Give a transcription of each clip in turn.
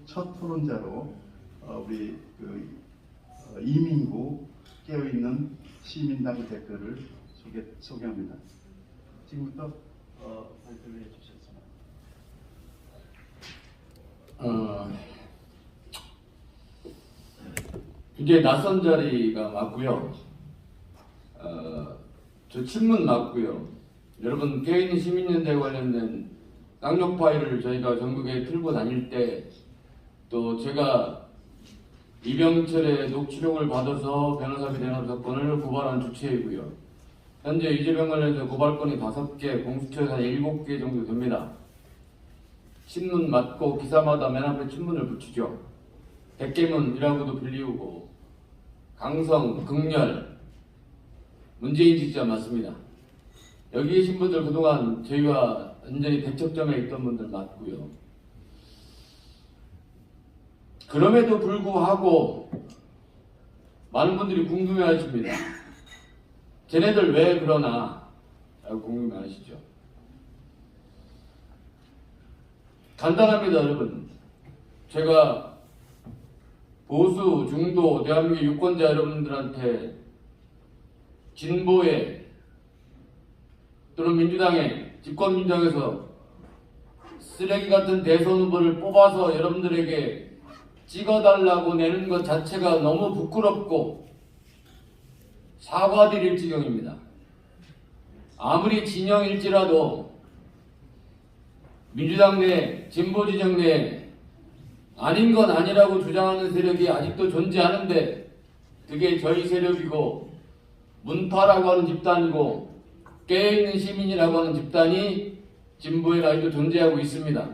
첫 토론자로 우리 이민구 깨어있는 시민당 대표를 소개합니다. 지금부터 발표를 해주셨습니다. 굉장히 낯선 자리가 맞고요. 저 친문 맞고요. 여러분 깨어있는 시민연대 관련된 깡력 파일을 저희가 전국에 틀고 다닐 때 또 제가 이병철의 녹취록을 받아서 변호사비 대납 사건을 고발한 주체이고요. 현재 이재명 관련해서 고발건이 5개, 공수처에서 7개 정도 됩니다. 친문 맞고 기사마다 맨 앞에 친문을 붙이죠. 백개문이라고도 불리우고 강성, 극렬, 문재인 지지자 맞습니다. 여기 계신 분들 그동안 저희와 완전히 대척점에 있던 분들 맞고요. 그럼에도 불구하고 많은 분들이 궁금해하십니다. 쟤네들 왜 그러나? 라고 궁금해하시죠. 간단합니다, 여러분. 제가 보수, 중도, 대한민국 유권자 여러분들한테 진보의 또는 민주당의 집권민주당에서 쓰레기 같은 대선 후보를 뽑아서 여러분들에게 찍어달라고 내는 것 자체가 너무 부끄럽고 사과드릴 지경입니다. 아무리 진영일지라도 민주당 내, 진보진영 내 아닌 건 아니라고 주장하는 세력이 아직도 존재하는데 그게 저희 세력이고 문파라고 하는 집단이고 깨어있는 시민이라고 하는 집단이 진보의 라인도 존재하고 있습니다.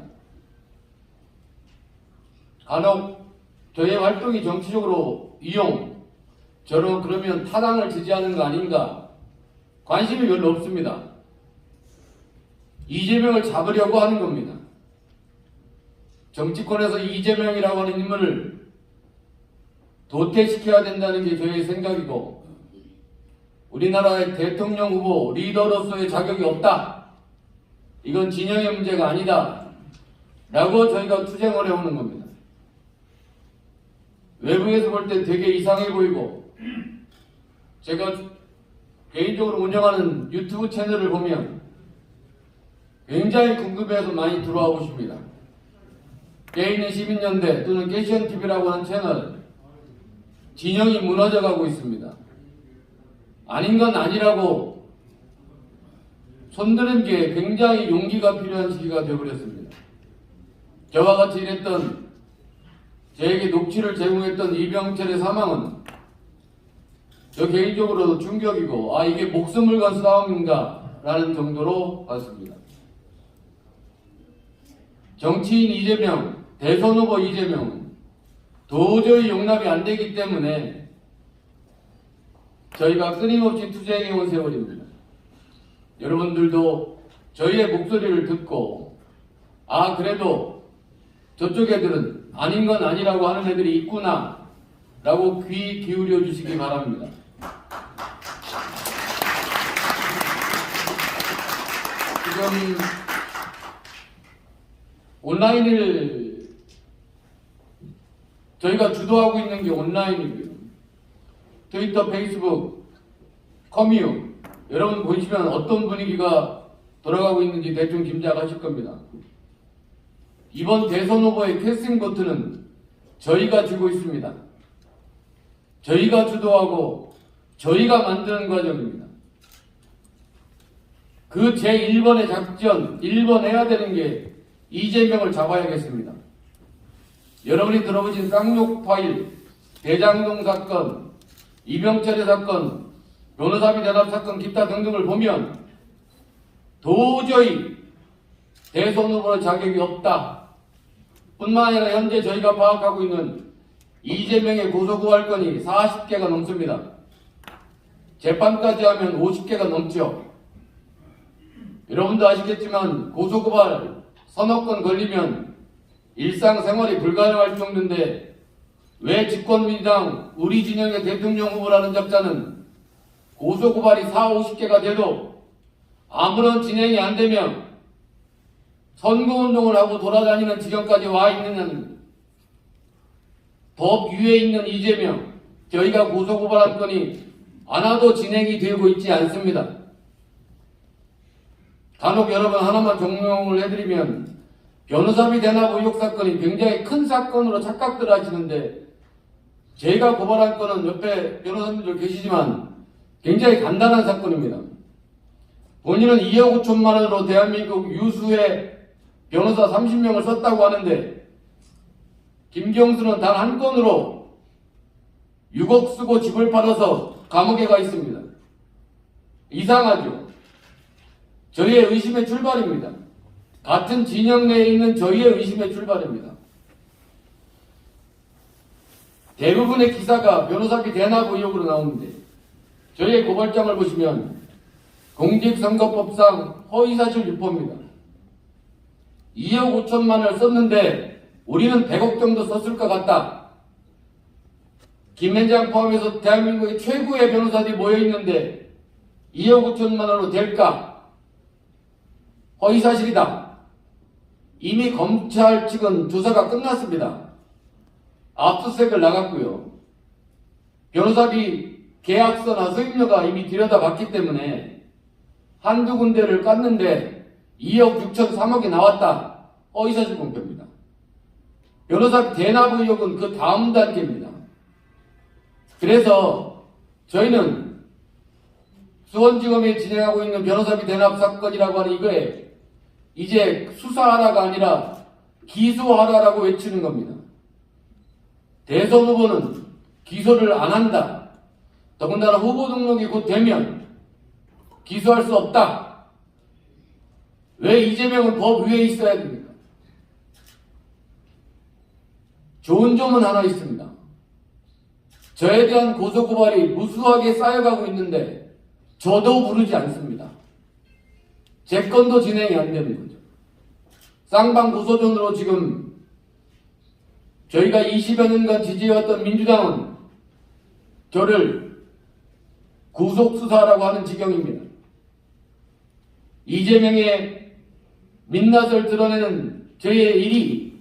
간혹 저의 활동이 정치적으로 저는 그러면 타당을 지지하는 거 아닌가 관심이 별로 없습니다. 이재명을 잡으려고 하는 겁니다. 정치권에서 이재명이라고 하는 인물을 도태시켜야 된다는 게 저의 생각이고 우리나라의 대통령 후보 리더로서의 자격이 없다. 이건 진영의 문제가 아니다. 라고 저희가 투쟁을 해오는 겁니다. 외부에서 볼 때 되게 이상해 보이고 제가 개인적으로 운영하는 유튜브 채널을 보면 굉장히 궁금해서 많이 들어와 보십니다. 깨어있는 시민연대 또는 깨시언TV라고 하는 채널 진영이 무너져 가고 있습니다. 아닌 건 아니라고 손드는 게 굉장히 용기가 필요한 시기가 되어버렸습니다. 저와 같이 일했던 저에게 녹취를 제공했던 이병철의 사망은 저 개인적으로도 충격이고 이게 목숨을 건 싸움인가 라는 정도로 봤습니다. 정치인 이재명, 대선 후보 이재명은 도저히 용납이 안 되기 때문에 저희가 끊임없이 투쟁해온 세월입니다. 여러분들도 저희의 목소리를 듣고 그래도 저쪽 애들은 아닌 건 아니라고 하는 애들이 있구나 라고 귀 기울여 주시기 바랍니다. 지금 온라인을 저희가 주도하고 있는 게 온라인이고요. 트위터, 페이스북, 커뮤 여러분 보시면 어떤 분위기가 돌아가고 있는지 대충 짐작하실 겁니다. 이번 대선 후보의 캐스팅 버튼은 저희가 쥐고 있습니다. 저희가 주도하고 저희가 만드는 과정입니다. 그 제1번의 작전, 1번 해야 되는 게 이재명을 잡아야겠습니다. 여러분이 들어보신 쌍욕 파일, 대장동 사건, 이병철의 사건, 변호사비 대납 사건 기타 등등을 보면 도저히 대선 후보의 자격이 없다. 뿐만 아니라 현재 저희가 파악하고 있는 이재명의 고소고발건이 40개가 넘습니다. 재판까지 하면 50개가 넘죠. 여러분도 아시겠지만 고소고발 서너 건 걸리면 일상생활이 불가능할 정도인데 왜 집권민주당 우리 진영의 대통령 후보라는 작자는 고소고발이 40~50개가 돼도 아무런 진행이 안 되면 선거운동을 하고 돌아다니는 지경까지 와 있느냐는 법 위에 있는 이재명, 저희가 고소고발한 건이 하나도 진행이 되고 있지 않습니다. 간혹 여러분 하나만 종용을 해드리면 변호사비 대납 의혹 사건이 굉장히 큰 사건으로 착각들 하시는데 제가 고발한 건은 옆에 변호사님들 계시지만 굉장히 간단한 사건입니다. 본인은 2억 5천만 원으로 대한민국 유수의 변호사 30명을 썼다고 하는데 김경수는 단 한 건으로 6억 쓰고 집을 팔아서 감옥에 가 있습니다. 이상하죠? 저희의 의심의 출발입니다. 같은 진영 내에 있는 저희의 의심의 출발입니다. 대부분의 기사가 변호사비 대납 의혹으로 나오는데 저희의 고발장을 보시면 공직선거법상 허위사실 유포입니다. 2억 5천만 원을 썼는데 우리는 100억 정도 썼을 것 같다. 김현장 포함해서 대한민국의 최고의 변호사들이 모여있는데 2억 5천만 원으로 될까? 허위사실이다. 이미 검찰 측은 조사가 끝났습니다. 압수수색을 나갔고요. 변호사비 계약서나 수임료가 이미 들여다봤기 때문에 한두 군데를 깠는데 2억 6천 3억이 나왔다. 허위사실 공표입니다. 변호사비 대납 의혹은 그 다음 단계입니다. 그래서 저희는 수원지검에 진행하고 있는 변호사비 대납 사건이라고 하는 이거에 이제 수사하라가 아니라 기소하라라고 외치는 겁니다. 대선 후보는 기소를 안 한다. 더군다나 후보 등록이 곧 되면 기소할 수 없다. 왜 이재명은 법 위에 있어야 됩니까? 좋은 점은 하나 있습니다. 저에 대한 고소고발이 무수하게 쌓여가고 있는데 저도 부르지 않습니다. 제 건도 진행이 안 되는 거죠. 쌍방 고소전으로 지금 저희가 20여 년간 지지해왔던 민주당은 저를 구속수사라고 하는 지경입니다. 이재명의 민낯을 드러내는 저희의 일이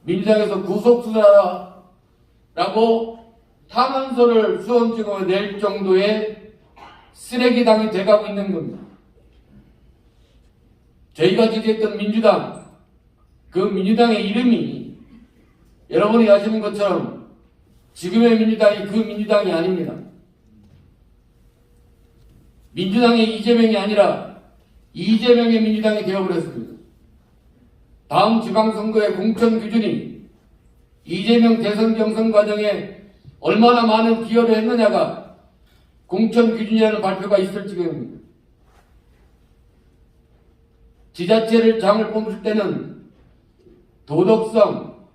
민주당에서 구속수사라고 탄원서를 수원지검에 낼 정도의 쓰레기당이 돼가고 있는 겁니다. 저희가 지지했던 민주당, 그 민주당의 이름이 여러분이 아시는 것처럼 지금의 민주당이 그 민주당이 아닙니다. 민주당의 이재명이 아니라 이재명의 민주당이 되어버렸습니다. 다음 지방선거의 공천 기준이 이재명 대선 경선 과정에 얼마나 많은 기여를 했느냐가 공천 기준이라는 발표가 있을 지경입니다. 지자체를 장을 뽑을 때는 도덕성,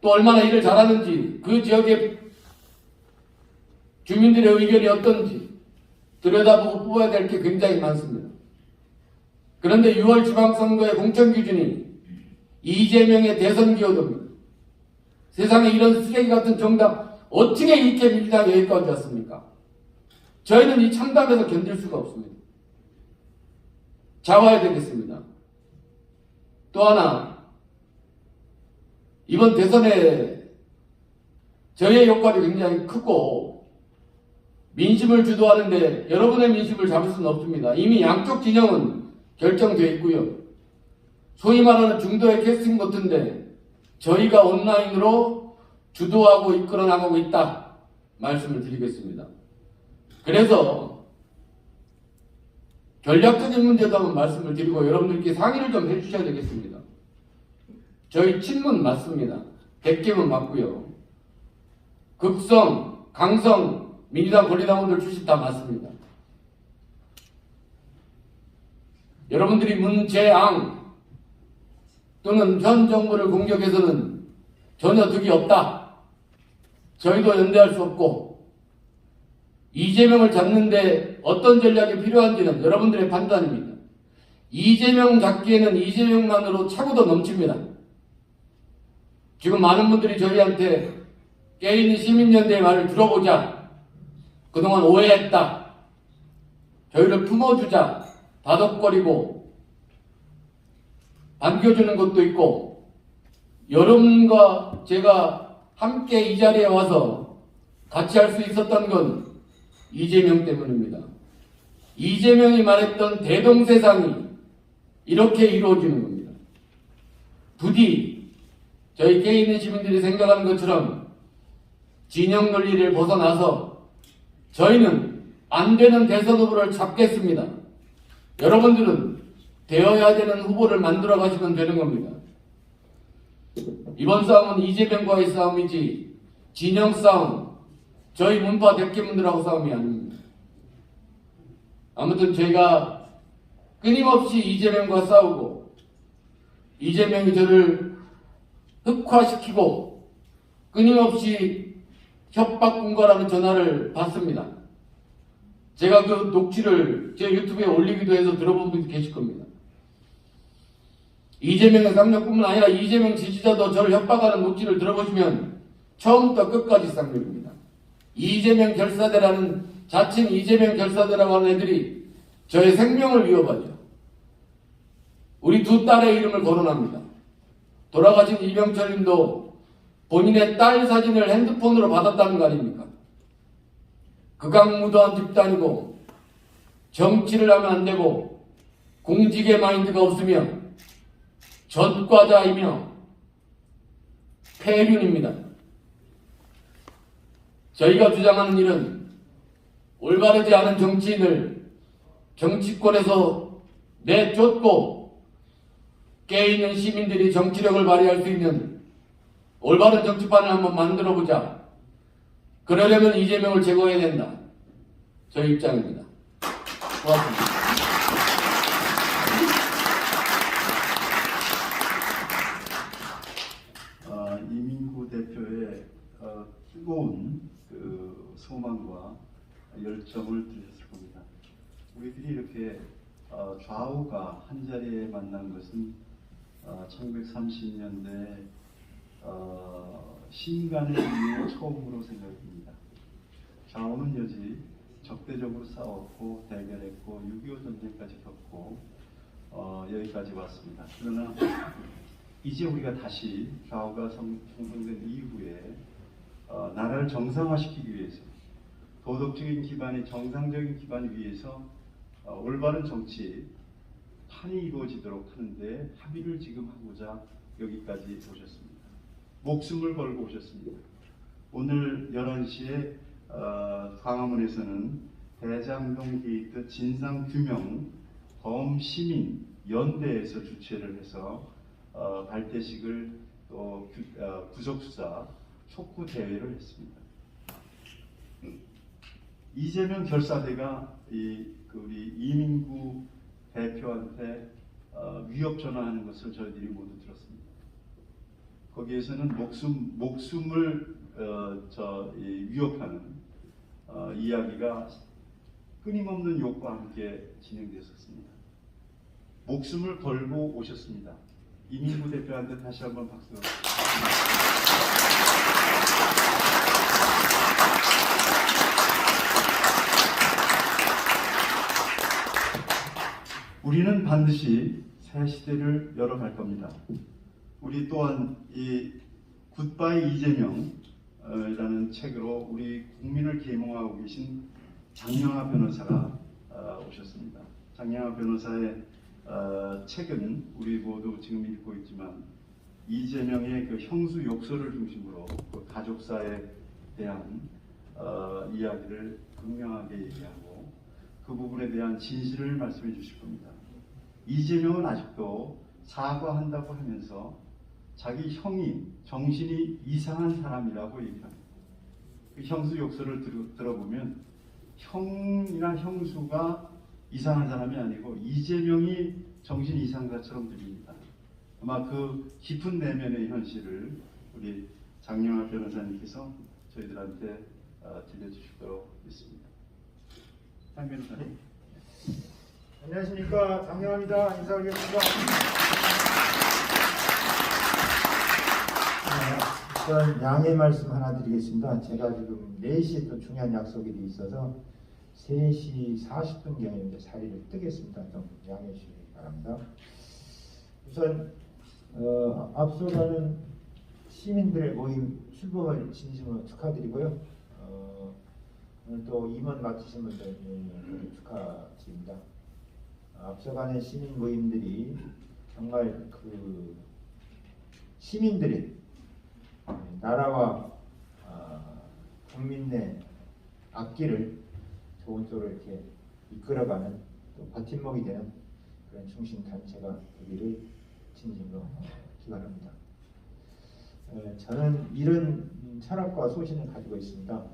또 얼마나 일을 잘하는지, 그 지역의 주민들의 의견이 어떤지 들여다보고 뽑아야 될 게 굉장히 많습니다. 그런데 6월 지방선거의 공천 기준이 이재명의 대선 기여도입니다. 세상에 이런 쓰레기 같은 정당 어떻게 이렇게 민주당이 여기까지 왔습니까? 저희는 이 참담에서 견딜 수가 없습니다. 자화해야 되겠습니다. 또 하나, 이번 대선에 저희의 역할이 굉장히 크고 민심을 주도하는데 여러분의 민심을 잡을 수는 없습니다. 이미 양쪽 진영은 결정되어 있고요. 소위 말하는 중도의 캐스팅 버튼인데 저희가 온라인으로 주도하고 이끌어 나가고 있다 말씀을 드리겠습니다. 그래서 전략적인 문제도 한번 말씀을 드리고 여러분들께 상의를 좀 해주셔야 되겠습니다. 저희 친문 맞습니다. 백개문 맞고요. 극성, 강성, 민주당 권리당원들 출신 다 맞습니다. 여러분들이 문재앙 또는 현 정부를 공격해서는 전혀 득이 없다. 저희도 연대할 수 없고 이재명을 잡는데 어떤 전략이 필요한지는 여러분들의 판단입니다. 이재명 잡기에는 이재명만으로 차고도 넘칩니다. 지금 많은 분들이 저희한테 깨어있는 시민연대의 말을 들어보자. 그동안 오해했다. 저희를 품어주자. 다독거리고 반겨주는 것도 있고 여러분과 제가 함께 이 자리에 와서 같이 할 수 있었던 건 이재명 때문입니다. 이재명이 말했던 대동세상이 이렇게 이루어지는 겁니다. 부디 저희 깨 있는 시민들이 생각하는 것처럼 진영 논리를 벗어나서 저희는 안 되는 대선 후보를 잡겠습니다. 여러분들은 되어야 되는 후보를 만들어 가시면 되는 겁니다. 이번 싸움은 이재명과의 싸움이지 진영 싸움, 저희 문파 대표분들하고 싸움이 아닙니다. 아무튼 제가 끊임없이 이재명과 싸우고 이재명이 저를 흑화시키고 끊임없이 협박군가라는 전화를 받습니다. 제가 그 녹취를 제 유튜브에 올리기도 해서 들어본 분이 계실 겁니다. 이재명의 쌍욕뿐만 아니라 이재명 지지자도 저를 협박하는 녹취를 들어보시면 처음부터 끝까지 쌍욕입니다. 이재명 결사대라는 자칭 이재명 결사대라고 하는 애들이 저의 생명을 위협하죠. 우리 두 딸의 이름을 거론합니다. 돌아가신 이병철 님도 본인의 딸 사진을 핸드폰으로 받았다는 거 아닙니까? 극악무도한 집단이고 정치를 하면 안 되고 공직의 마인드가 없으며 전과자이며 폐륜입니다. 저희가 주장하는 일은 올바르지 않은 정치인을 정치권에서 내쫓고 깨있는 시민들이 정치력을 발휘할 수 있는 올바른 정치판을 한번 만들어보자. 그러려면 이재명을 제거해야 된다. 저희 입장입니다. 고맙습니다. 이민구 대표의 뜨거운 그 소망과 열정을 들으셨을 겁니다. 우리들이 이렇게 좌우가 한 자리에 만난 것은 1930년대 신간의 이후에 처음으로 생각됩니다. 좌우는 여지 적대적으로 싸웠고 대결했고 6.25 전쟁까지 겪고 여기까지 왔습니다. 그러나 이제 우리가 다시 좌우가 형성된 이후에 나라를 정상화시키기 위해서 도덕적인 기반이 정상적인 기반 위에서 올바른 정치 판이 이루어지도록 하는데 합의를 지금 하고자 여기까지 오셨습니다. 목숨을 걸고 오셨습니다. 오늘 11시에 광화문에서는 대장동 게이트 진상규명 범시민 연대에서 주최를 해서 발대식을 또 구속수사 촉구 대회를 했습니다. 이재명 결사대가 우리 이민구 대표한테 위협 전화하는 것을 저희들이 모두 들었습니다. 거기에서는 목숨을 위협하는 이야기가 끊임없는 욕과 함께 진행됐었습니다. 목숨을 걸고 오셨습니다. 이민구 대표한테 다시 한번 박수. 우리는 반드시 새 시대를 열어갈 겁니다. 우리 또한 이 굿바이 이재명이라는 책으로 우리 국민을 계몽하고 계신 장영하 변호사가 오셨습니다. 장영하 변호사의 책은 우리 모두 지금 읽고 있지만 이재명의 그 형수 욕설을 중심으로 그 가족사에 대한 이야기를 극명하게 얘기하고 그 부분에 대한 진실을 말씀해 주실 겁니다. 이재명은 아직도 사과한다고 하면서 자기 형이 정신이 이상한 사람이라고 얘기합니다. 그 형수 욕설을 들어보면 형이나 형수가 이상한 사람이 아니고 이재명이 정신 이상자처럼 들립니다. 아마 그 깊은 내면의 현실을 우리 장영하 변호사님께서 저희들한테 들려주실 거로 믿습니다. 장 변호사님. 안녕하십니까, 장영하입니다. 인사드리겠습니다. 우선 양해 말씀 하나 드리겠습니다. 제가 지금 4시에 또 중요한 약속이 있어서 3시 40분경에 이제 자리를 뜨겠습니다. 좀 양해해 주시기 바랍니다. 우선 앞서가는 시민들의 모임 출범을 진심으로 축하드리고요. 오늘 또 임원 맡으신 분들 모두 축하드립니다. 앞서가는 시민 모임들이 정말 그 시민들이 나라와 국민의 앞길을 좋은 쪽으로 이렇게 이끌어가는 또 버팀목이 되는 그런 중심 단체가 되기를 진심으로 기원합니다. 저는 이런 철학과 소신을 가지고 있습니다.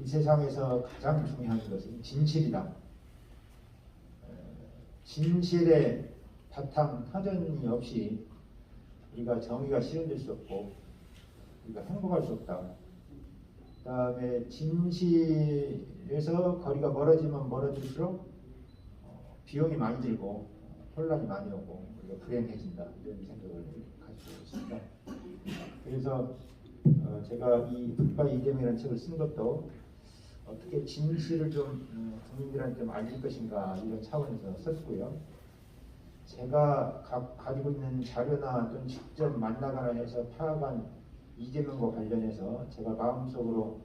이 세상에서 가장 중요한 것은 진실이다. 진실의 바탕 터전이 없이 우리가 정의가 실현될 수 없고 우리가 행복할 수 없다. 그 다음에 진실에서 거리가 멀어지면 멀어질수록 비용이 많이 들고 혼란이 많이 오고 우리가 불행해진다. 이런 생각을 가지고 있습니다. 그래서 제가 이 굿바이 이재명이라는 책을 쓴 것도 어떻게 진실을 좀 국민들한테 좀 알릴 것인가 이런 차원에서 썼고요. 제가 가지고 있는 자료나 또는 직접 만나거나 해서 파악한 이재명과 관련해서 제가 마음속으로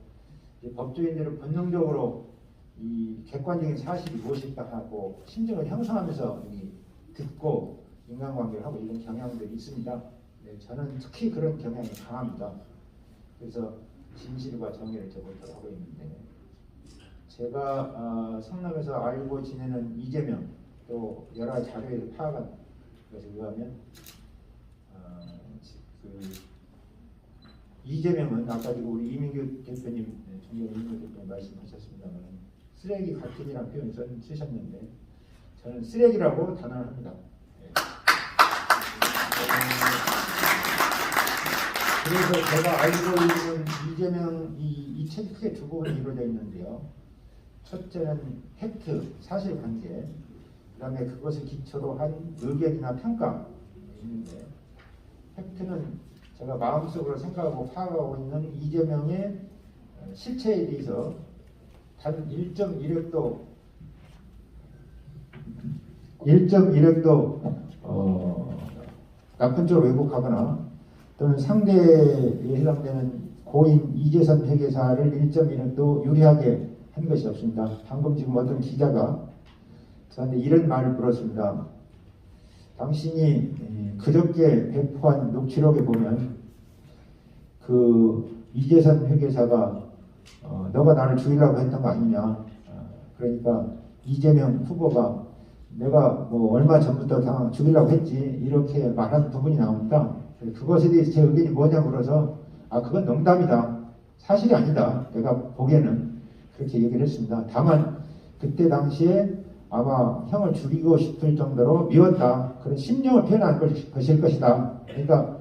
법조인들은 본능적으로 이 객관적인 사실이 무엇일까 하고 심정을 형성하면서 듣고 인간관계를 하고 이런 경향들이 있습니다. 네, 저는 특히 그런 경향이 강합니다. 그래서 진실과 정의를 저부터 하고 있는데 제가 성남에서 알고 지내는 이재명 또 여러 가지 자료에서 파악한 것에 의하면 이재명은 아까 지금 우리 이민규 대표님, 존경하는 이민규 대표님 말씀하셨습니다만 쓰레기 같은이라는 표현을 쓰셨는데 저는 쓰레기라고 단언을 합니다. 네. 그래서 제가 알고 있는 이재명 이 책이 크게 두 부분이 이루어져 있는데요. 첫째는 팩트, 사실관계, 그 다음에 그것을 기초로 한 의견이나 평가 있는데 팩트는 제가 마음속으로 생각하고 파악하고 있는 이재명의 실체에 대해서 단 1.1획도 나쁜 쪽으로 왜곡하거나 또는 상대에 해당되는 고인 이재선 회계사를 1.1획도 유리하게 한 것이 없습니다. 방금 지금 어떤 기자가 저한테 이런 말을 물었습니다. 당신이 그저께 배포한 녹취록에 보면 그 이재선 회계사가 너가 나를 죽이려고 했던 거 아니냐. 그러니까 이재명 후보가 내가 뭐 얼마 전부터 죽이려고 했지 이렇게 말한 부분이 나옵니다. 그것에 대해서 제 의견이 뭐냐 물어서 그건 농담이다. 사실이 아니다. 내가 보기에는 그렇게 얘기를 했습니다. 다만 그때 당시에 아마 형을 죽이고 싶을 정도로 미웠다. 그런 심령을 표현한 것일 것이다. 그러니까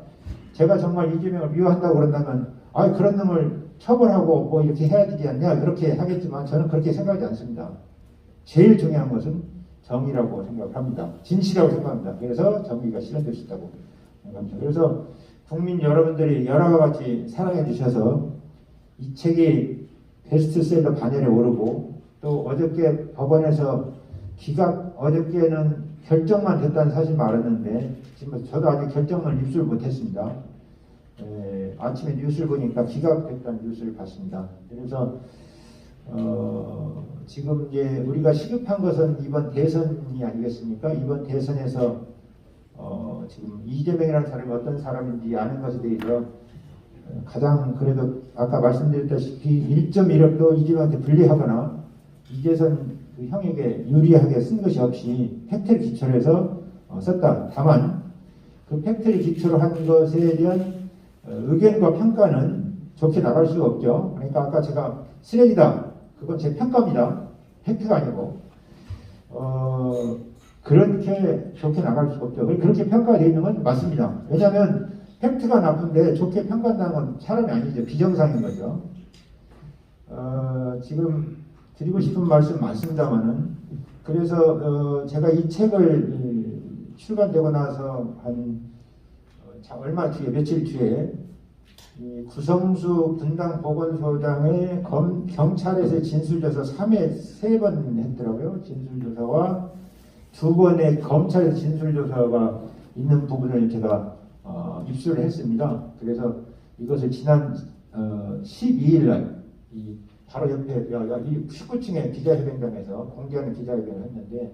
제가 정말 이재명을 미워한다고 그런다면 그런 놈을 처벌하고 뭐 이렇게 해야 되지 않냐 그렇게 하겠지만 저는 그렇게 생각하지 않습니다. 제일 중요한 것은 정의라고 생각을 합니다. 진실이라고 생각합니다. 그래서 정의가 실현될 수 있다고 생각합니다. 그래서 국민 여러분들이 여러 가지 사랑해 주셔서 이 책이 베스트셀러 반열에 오르고 또 어저께 법원에서 어저께는 결정만 됐다는 사실을 알았는데 지금 저도 아직 결정을 입수를 못했습니다. 아침에 뉴스를 보니까 기각됐다는 뉴스를 봤습니다. 그래서 지금 이제 우리가 시급한 것은 이번 대선이 아니겠습니까? 이번 대선에서 지금 이재명이라는 사람이 어떤 사람인지 아는 것에 대해서 가장 그래도 아까 말씀드렸다시피 1.1억도 이재명한테 불리하거나 이재선 그 형에게 유리하게 쓴 것이 없이 팩트를 기초로 해서 썼다. 다만 그 팩트를 기초로 한 것에 대한 의견과 평가는 좋게 나갈 수가 없죠. 그러니까 아까 제가 쓰레기다. 그건 제 평가입니다. 팩트가 아니고 그렇게 좋게 나갈 수가 없죠. 그렇게 평가가 되어 있는 건 맞습니다. 왜냐하면 팩트가 나쁜데 좋게 평가한다는 건 사람이 아니죠. 비정상인 거죠. 지금 드리고 싶은 말씀 많습니다만은 그래서 제가 이 책을 출간되고 나서 한 얼마 뒤에 며칠 뒤에 이 구성수 분당보건소장의 경찰에서 진술조사 3번 했더라고요. 진술조사와 2번의 검찰에서 진술조사가 있는 부분을 제가 입수를 했습니다. 그래서 이것을 지난 12일 날 바로 옆에 19층의 기자회견장에서 공개하는 기자회견을 했는데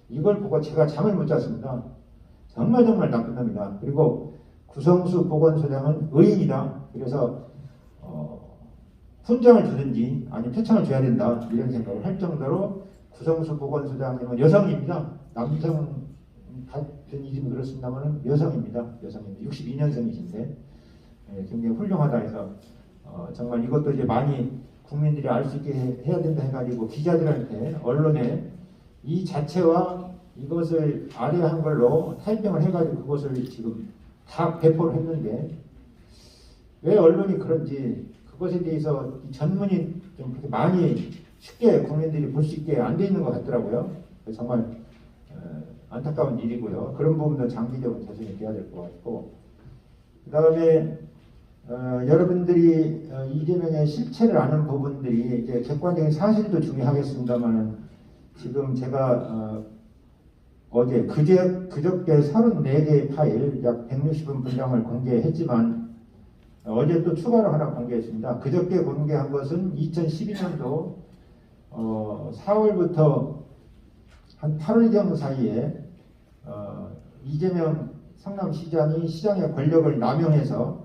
이걸 보고 제가 잠을 못 잤습니다. 정말 나쁜 놈이다. 그리고 구성수 보건소장은 의인이다. 그래서 훈장을 주든지 아니면 표창을 줘야 된다 이런 생각을 할 정도로 구성수 보건소장님은 여성입니다. 남성 같은 이름이 그렇습니다만 여성입니다. 62년생이신데 굉장히 훌륭하다 해서 정말 이것도 이제 많이 국민들이 알 수 있게 해야 된다 해가지고 기자들한테 언론에 이 자체와 이것을 아래한 걸로 타이핑을 해가지고 그것을 지금 다 배포를 했는데 왜 언론이 그런지 그것에 대해서 전문이 좀 그렇게 많이 쉽게 국민들이 볼 수 있게 안 돼 있는 것 같더라고요. 정말 안타까운 일이고요. 그런 부분도 장기적으로 개선이 돼야 될 것 같고 그 다음에 여러분들이 이재명의 실체를 아는 부분들이 이제 객관적인 사실도 중요하겠습니다만은 지금 제가 어제 그저께 34개의 파일 약 160분 분량을 공개했지만 어제 또 추가로 하나 공개했습니다. 그저께 공개한 것은 2012년도 4월부터 한 8월경 사이에 이재명 성남시장이 시장의 권력을 남용해서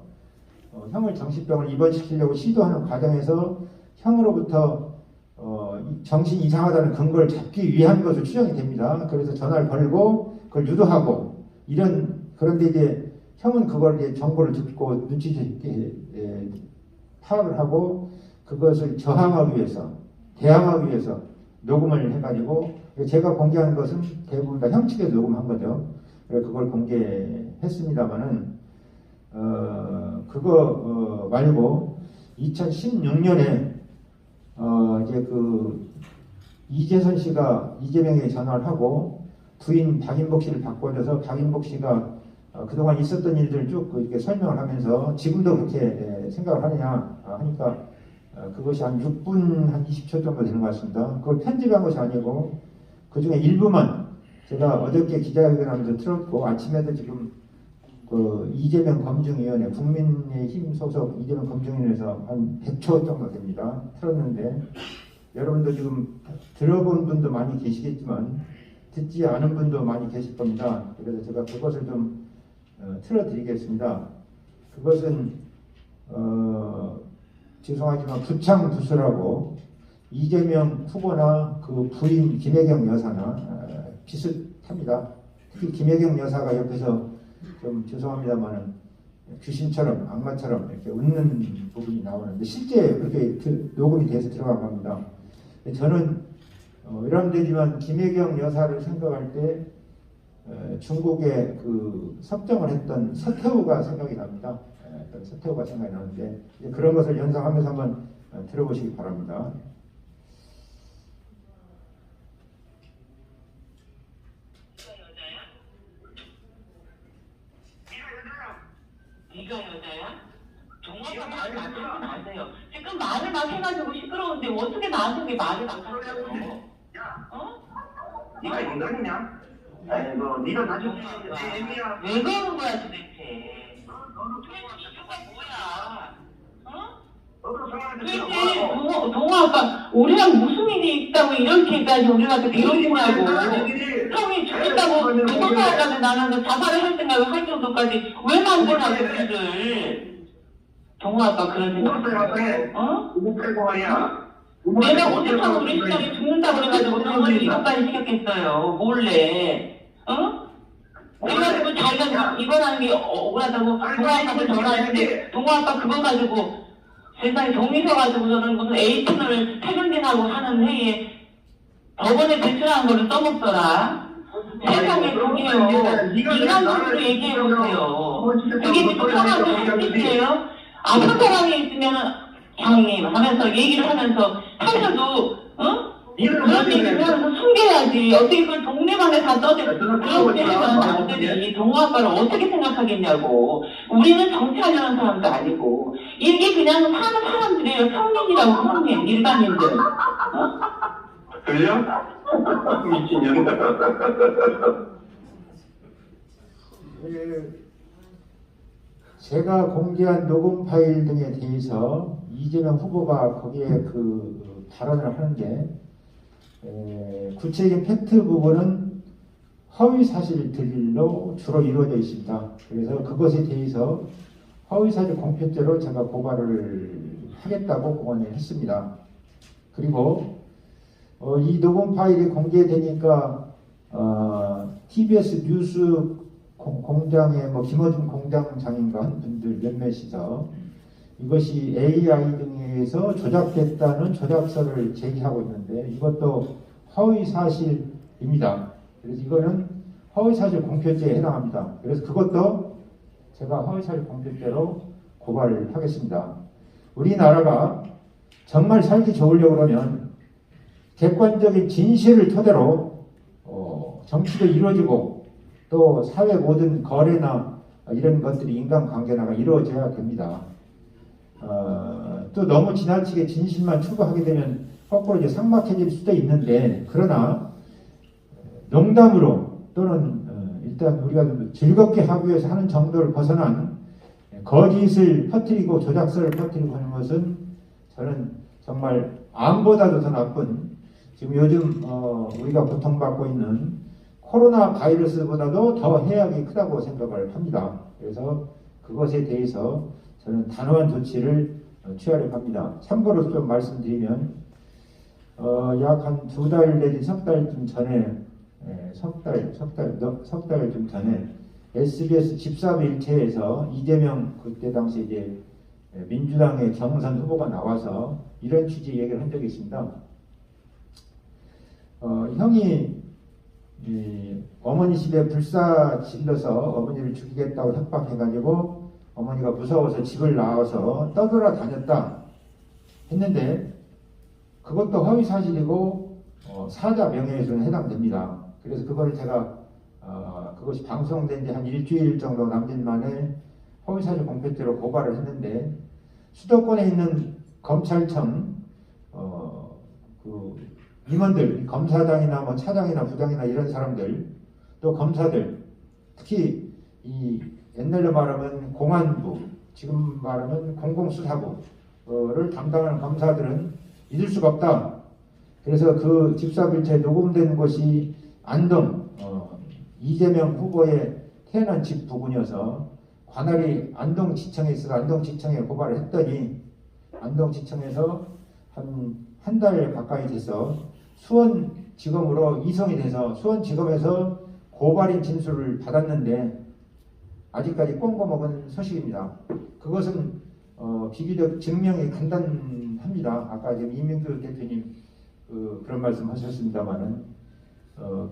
형을 정신병을 입원시키려고 시도하는 과정에서 형으로부터 정신이 이상하다는 근거를 잡기 위한 것으로 추정이 됩니다. 그래서 전화를 걸고 그걸 유도하고 그런데 이제 형은 그걸 이제 정보를 듣고 눈치 있게 파악을 하고 그것을 저항하기 위해서 대항하기 위해서 녹음을 해가지고 제가 공개한 것은 대부분 다 형 측에서 녹음한 거죠. 그래서 그걸 공개했습니다만은 그거 말고 2016년에 이제 그 이재선 씨가 이재명에게 전화를 하고 부인 박인복 씨를 바꿔줘서 박인복 씨가 그동안 있었던 일들을 쭉 이렇게 설명을 하면서 지금도 그렇게 생각을 하느냐 하니까 그것이 한 6분 한 20초 정도 되는 것 같습니다. 그걸 편집한 것이 아니고 그 중에 일부만 제가 어저께 기자회견하면서 틀었고 아침에도 지금 그 이재명 검증위원회 국민의힘 소속 이재명 검증위원회에서 한 100초 정도 됩니다. 틀었는데 여러분도 지금 들어본 분도 많이 계시겠지만 듣지 않은 분도 많이 계실 겁니다. 그래서 제가 그것을 좀 틀어드리겠습니다. 그것은 죄송하지만 부창부수라고 이재명 후보나 그 부인 김혜경 여사나 비슷합니다. 특히 김혜경 여사가 옆에서 좀 죄송합니다만은 귀신처럼 악마처럼 이렇게 웃는 부분이 나오는데 실제 그렇게 녹음이 돼서 들어간 겁니다. 저는 여러분들이지만 김혜경 여사를 생각할 때 중국의 그 섭정을 했던 서태후가 생각이 납니다. 서태후가 생각이 나는데 그런 것을 연상하면서 한번 들어보시기 바랍니다. 네가 여자야? 정말 말을 안 하지 마세요. 지금 말을 막 해가지고 시끄러운데 어떻게 나한테 말을 안 하냐고. 어? 네가 인간이냐? 아이고, 네가 나중에 애미야. 왜 그러는 거야 도대체? 이유가 뭐야? 어? 너도 성화한테 도대체 동아 아빠 우리랑 무슨 일이 있다고 이렇게까지 우리가 또 이러냐고. 형이 죽겠다고 누군가까지 나는 자살을 할 생각을 할 정도까지 왜 만드냐고 우리를. 동아 아빠 그런 생각. 어? 누구 빼고 말이야? 내가 언제부터 우리 시장이 죽는다고 그래가지고 병원을 이것까지 시켰겠어요. 몰래. 어? 그래가지고 자기가 입원하는 게 억울하다고 동아 아빠한테 전화했는데 동아 아빠 그거 가지고 세상에 동의 서가지고서는 무슨 A팀을 퇴근진하고 하는 회의에 법원에 제출한 거를 써먹더라. 세상에 그게요. 인간적으로 얘기해보세요. 그게 지금 평화도 할 짓이에요? 아픈 사람이 있으면 형님 하면서 얘기를 하면서 어? 그런 얘기를 하면서 숨겨야지. 어떻게 그걸 동네방에 다 떠들고 그런 사람들이 동호 아빠를 어떻게 생각하겠냐고. 우리는 정치하려는 사람도 아니고 이게 그냥 사는 사람들이에요. 평민이라고 평민 일반인들. 어? 들려? 미친년. 제가 공개한 녹음 파일 등에 대해서 이재명 후보가 거기에 그 발언을 하는데 구체적인 팩트 부분은 허위 사실들로 주로 이루어져 있습니다. 그래서 그것에 대해서 허위 사실 공표죄로 제가 고발을 하겠다고 공언을 했습니다. 그리고 이 녹음 파일이 공개되니까 TBS 뉴스 공장의 김어준 공장장인가 한 분들 몇몇이서 이것이 AI 등에 의해서 조작됐다는 조작서를 제기하고 있는데 이것도 허위 사실입니다. 그래서 이거는 허위 사실 공표죄에 해당합니다. 그래서 그것도 제가 허위 사실 공표죄로 고발을 하겠습니다. 우리나라가 정말 살기 좋으려고 그러면 객관적인 진실을 토대로 정치도 이루어지고 또 사회 모든 거래나 이런 것들이 인간관계나 이루어져야 됩니다. 또 너무 지나치게 진실만 추구하게 되면 거꾸로 이제 삭막해질 수도 있는데 그러나 농담으로 또는 일단 우리가 좀 즐겁게 하기 위해서 하는 정도를 벗어난 거짓을 퍼뜨리고 조작서를 퍼뜨리고 하는 것은 저는 정말 암보다도 더 나쁜 지금 요즘 우리가 고통받고 있는 코로나 바이러스보다도 더 해악이 크다고 생각을 합니다. 그래서 그것에 대해서 저는 단호한 조치를 취하려고 합니다. 참고로 좀 말씀드리면 약 한 2달 내지 석 달쯤 전에 석 달 좀 전에 SBS 집사부 일체에서 이재명 그때 당시 이제 민주당의 경선 후보가 나와서 이런 취지 얘기를 한 적이 있습니다. 형이 어머니 집에 불사 질러서 어머니를 죽이겠다고 협박해가지고 어머니가 무서워서 집을 나와서 떠돌아다녔다 했는데 그것도 허위 사실이고 사자 명예훼손에 해당됩니다. 그래서 그걸 제가 그것이 방송된 지 한 일주일 정도 남짓 만에 허위 사실 공표죄로 고발을 했는데 수도권에 있는 검찰청 그 임원들, 검사장이나 차장이나 부장이나 이런 사람들, 또 검사들, 특히 이 옛날로 말하면 공안부, 지금 말하면 공공수사부를 담당하는 검사들은 잊을 수가 없다. 그래서 그 집사부일체 녹음된 곳이 안동 이재명 후보의 태어난 집 부근이어서 관할이 안동지청에 있어서 안동지청에 고발을 했더니 안동지청에서 한 달 가까이 돼서 수원지검으로 이송이 돼서 수원지검에서 고발인 진술을 받았는데 아직까지 꽁고먹은 소식입니다. 그것은 비교적 증명이 간단합니다. 아까 지금 이명규 대표님 그런 말씀 하셨습니다만은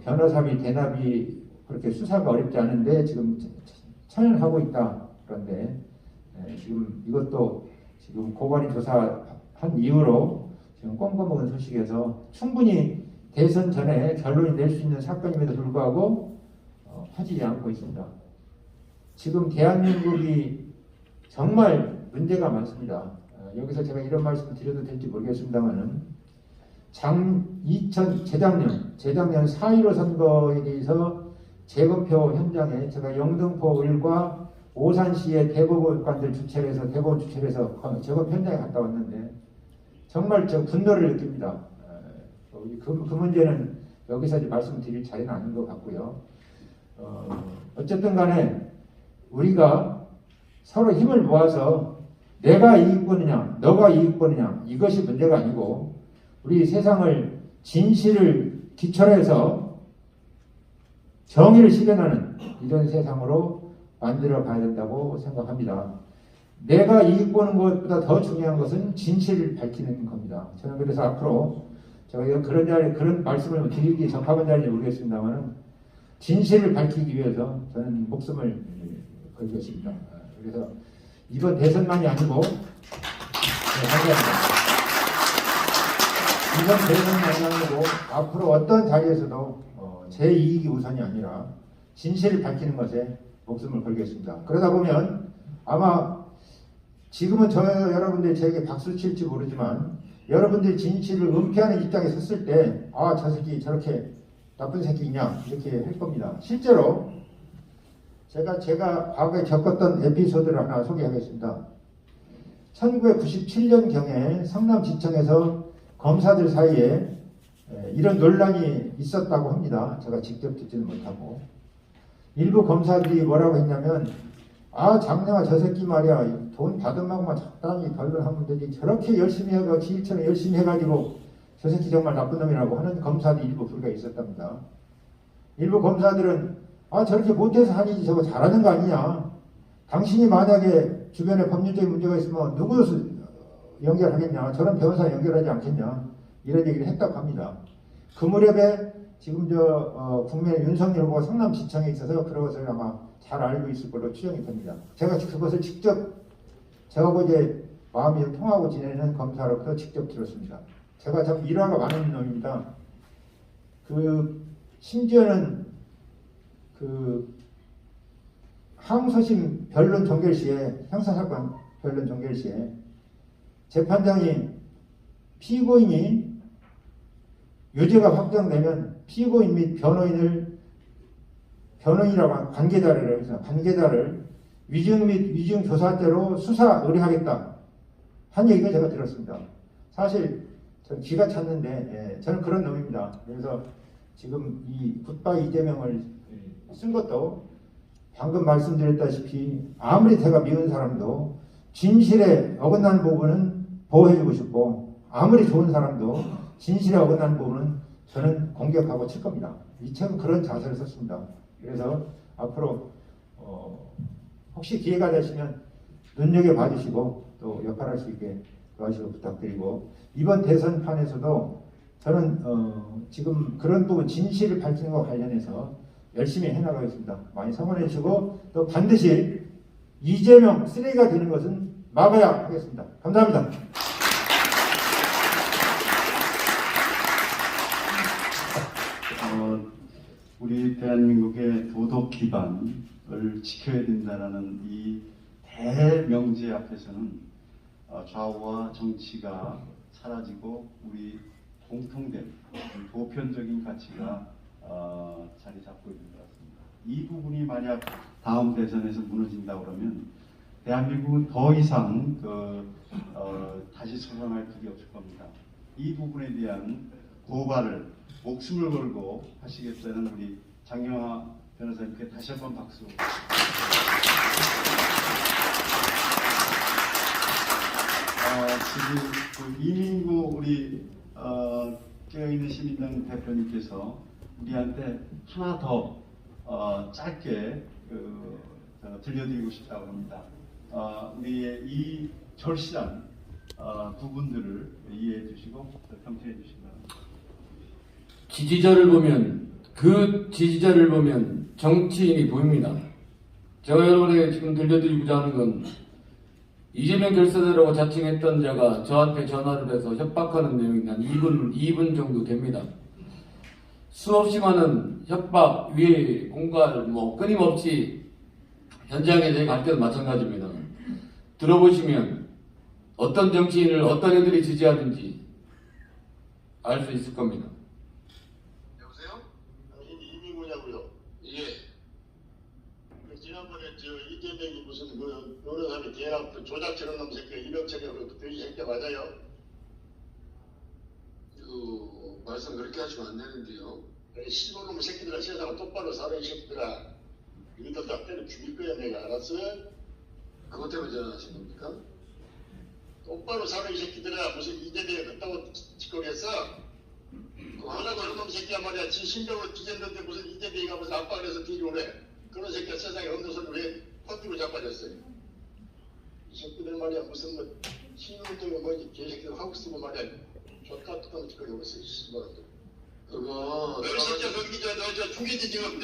변호사비 대납이 그렇게 수사가 어렵지 않은데 지금 처형하고 있다. 그런데 지금 이것도 지금 고발인 조사한 이후로 지금 꽁고먹은 소식에서 충분히 대선 전에 결론이 낼 수 있는 사건임에도 불구하고 하지 않고 있습니다. 지금 대한민국이 정말 문제가 많습니다. 여기서 제가 이런 말씀을 드려도 될지 모르겠습니다만은 재작년 4.15 선거에 대해서 재검표 현장에 제가 영등포 을과 오산시의 대법관들 주최를 해서 대법원 주최를 해서 재검표 현장에 갔다 왔는데 정말 저 분노를 느낍니다. 그 문제는 여기서 말씀드릴 자리는 아닌 것 같고요. 어쨌든 간에 우리가 서로 힘을 모아서 내가 이익 보느냐 너가 이익 보느냐 이것이 문제가 아니고 우리 세상을 진실을 기초로 해서 정의를 실현하는 이런 세상으로 만들어 가야 된다고 생각합니다. 내가 이익 보는 것보다 더 중요한 것은 진실을 밝히는 겁니다. 저는 그래서 앞으로 제가 그런 말씀을 드리기 적합한 자리인지 모르겠습니다만 진실을 밝히기 위해서 저는 목숨을 걸겠습니다. 그래서 이번 대선만이 아니고 감사합니다. 이번 대선만이 아니고 앞으로 어떤 자리에서도 제 이익이 우선이 아니라 진실을 밝히는 것에 목숨을 걸겠습니다. 그러다 보면 아마 지금은 여러분들이 저에게 박수 칠지 모르지만 여러분들이 진실을 은폐하는 입장에 섰을 때 저 새끼 저렇게 나쁜 새끼냐 이렇게 할 겁니다. 실제로 제가 과거에 겪었던 에피소드를 하나 소개하겠습니다. 1997년경에 성남지청에서 검사들 사이에 이런 논란이 있었다고 합니다. 제가 직접 듣지는 못하고. 일부 검사들이 뭐라고 했냐면, 장래와 저 새끼 말이야, 돈 받은 만큼만 적당히 변론하면 되지, 저렇게 열심히 해가 지일처럼 열심히 해가지고 저 새끼 정말 나쁜 놈이라고 하는 검사들이 일부 불과 있었답니다. 일부 검사들은 저렇게 못해서 하니 저거 잘하는 거 아니냐, 당신이 만약에 주변에 법률적인 문제가 있으면 누구 연결하겠냐, 저런 변호사 연결하지 않겠냐, 이런 얘기를 했다고 합니다. 그 무렵에 지금 국민의 윤석열 후보가 성남지청에 있어서 그런 것을 아마 잘 알고 있을 걸로 추정이 됩니다. 제가 그것을 직접 저하고 이제 마음이 통하고 지내는 검사로부터 직접 들었습니다. 제가 참 일화가 많은 놈입니다. 심지어는 항소심 변론 종결 시에, 형사사건 변론 종결 시에 재판장이 피고인이 유죄가 확정되면 피고인 및 변호인이라고 하는 관계자를 위증 및 위증 조사죄로 수사 의뢰하겠다 한 얘기가 제가 들었습니다. 사실 저는 기가 찼는데 저는 그런 놈입니다. 그래서 지금 이 굿바이 이재명을 쓴 것도 방금 말씀드렸다시피 아무리 제가 미운 사람도 진실에 어긋난 부분은 보호해주고 싶고, 아무리 좋은 사람도 진실에 어긋난 부분은 저는 공격하고 칠 겁니다. 이 책은 그런 자세를 썼습니다. 그래서 앞으로 혹시 기회가 되시면 눈여겨봐 주시고 또 역할할 수 있게 도와주시고 부탁드리고, 이번 대선판에서도 저는 지금 그런 부분 진실을 밝히는 것과 관련해서 열심히 해나가겠습니다. 많이 성원해 주시고 또 반드시 이재명 쓰레기가 되는 것은 막아야 하겠습니다. 감사합니다. 우리 대한민국의 도덕 기반을 지켜야 된다는 이 대명제 앞에서는 좌우와 정치가 사라지고 우리 공통된 보편적인 가치가 자리 잡고 있는 것 같습니다. 이 부분이 만약 다음 대선에서 무너진다 그러면 대한민국은 더 이상 다시 소상할 길이 없을 겁니다. 이 부분에 대한 고발을 목숨을 걸고 하시겠다는 우리 장영하 변호사님께 다시 한번 박수. 지금 이민구 우리 깨어있는 시민당 대표님께서 우리한테 하나 더 짧게 들려드리고 싶다고 합니다. 우리의 이 절실한 부분들을 이해해 주시고 경청해 주시기 바랍니다. 지지자를 보면 정치인이 보입니다. 제가 여러분에게 지금 들려드리고자 하는 건, 이재명 결사대라고 자칭했던 자가 저한테 전화를 해서 협박하는 내용이 한 2분 정도 됩니다. 수없이 많은 협박, 위해 공갈, 끊임없이 현장에 제가 갈 때도 마찬가지입니다. 들어보시면 어떤 정치인을 어떤 애들이 지지하든지 알 수 있을 겁니다. 여보세요? 당신이 이민구냐고요? 예. 지난번에 이재명이 무슨 여러 사람이 대학 조작처럼 놈 새끼가 이병철이라고 이 새끼 맞아요? 말씀 그렇게 하시면 안 되는데요. 시골놈 새끼들아, 세상을 똑바로 살아 이 새끼들아. 이들 다 때려 죽일 거야 내가, 알았어? 그것 때문에 전화하신 겁니까? 똑바로 살아 이 새끼들아. 무슨 이재명이 그따고 짓거리했어? 그 하나 그런 놈 새끼야 말이야. 지 신병을 뒤졌는데 무슨 이재명이가 무슨 압박을 해서 뒤집어내. 그런 새끼가 세상에 없는 소리를 왜 퍼뜨리고 자빠졌어요? 이 새끼들 말이야, 무슨 신운동에 뭐지 개새끼들 하고 쓰고 말이야. 족같은 놈 짓거리고 있어. 씨발도. 그거 너 새끼야 거기 저 중계지 지금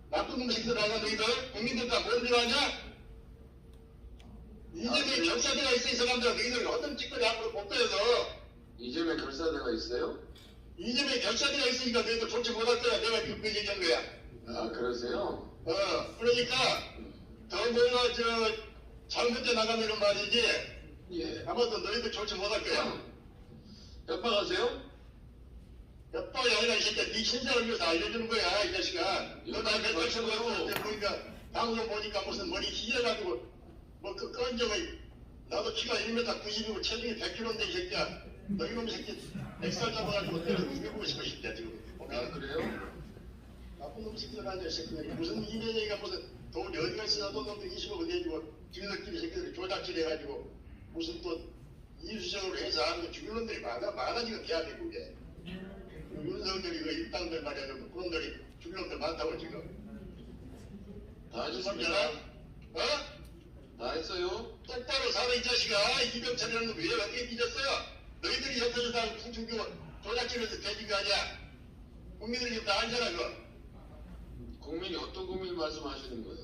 나쁜 놈 새끼들 아냐 너희들? 국민들 다 뭔 줄 아냐? 이재명 결사대가 있어 이 사람들. 너희들 어떤 짓거리 앞으로 못 빼서. 이재명 결사대가 있어요? 이재명 결사대가 있으니까 너희들 좋지 못할 거야. 내가 그 얘기한 거야. 아 그러세요? 그러니까 더 뭐가 잘못돼 나가면은 말이지. 예. 아마도 너희들 좋지 못할 거야. 협박하세요? 엿바이 아니라 이 새끼야. 네 신상을 위해서 알려주는 거야, 이 자식아. 너 나한테 걸쳐보고 보니까 방송 보니까 무슨 머리 휘어가지고 뭐 그 건져가 나도 키가 1m 90이고 체중이 100kg인데 이 새끼야. 너 이놈 새끼 엑살 잡아가지고 때려 죽여보고 싶어 이 새끼야 지금. 아 그래요? 나쁜 놈 새끼들 아니야 이 새끼들이. 무슨 이면이가 무슨 돈이 어디가 있어. 나도 놈들 20억 내주고 지네들끼리 새끼들이 조작질 해가지고 무슨 또 이수적으로 해서 하는 거 죽일 놈들이 많아 지금 대한민국에. 윤석열이 그 일당들 말이야 그놈들이 죽일 놈들 많다고 지금. 다 하셨습니까? 어? 다 했어요? 똑바로 살아 이 자식아. 이병철이라는 놈 왜 어떻게 삐졌어요? 너희들이 옆에서 다 풍충교 조작질해서 되진 거 아니야? 국민들이 지금 다 알잖아 그거. 국민이 어떤 국민 말씀하시는 거예요?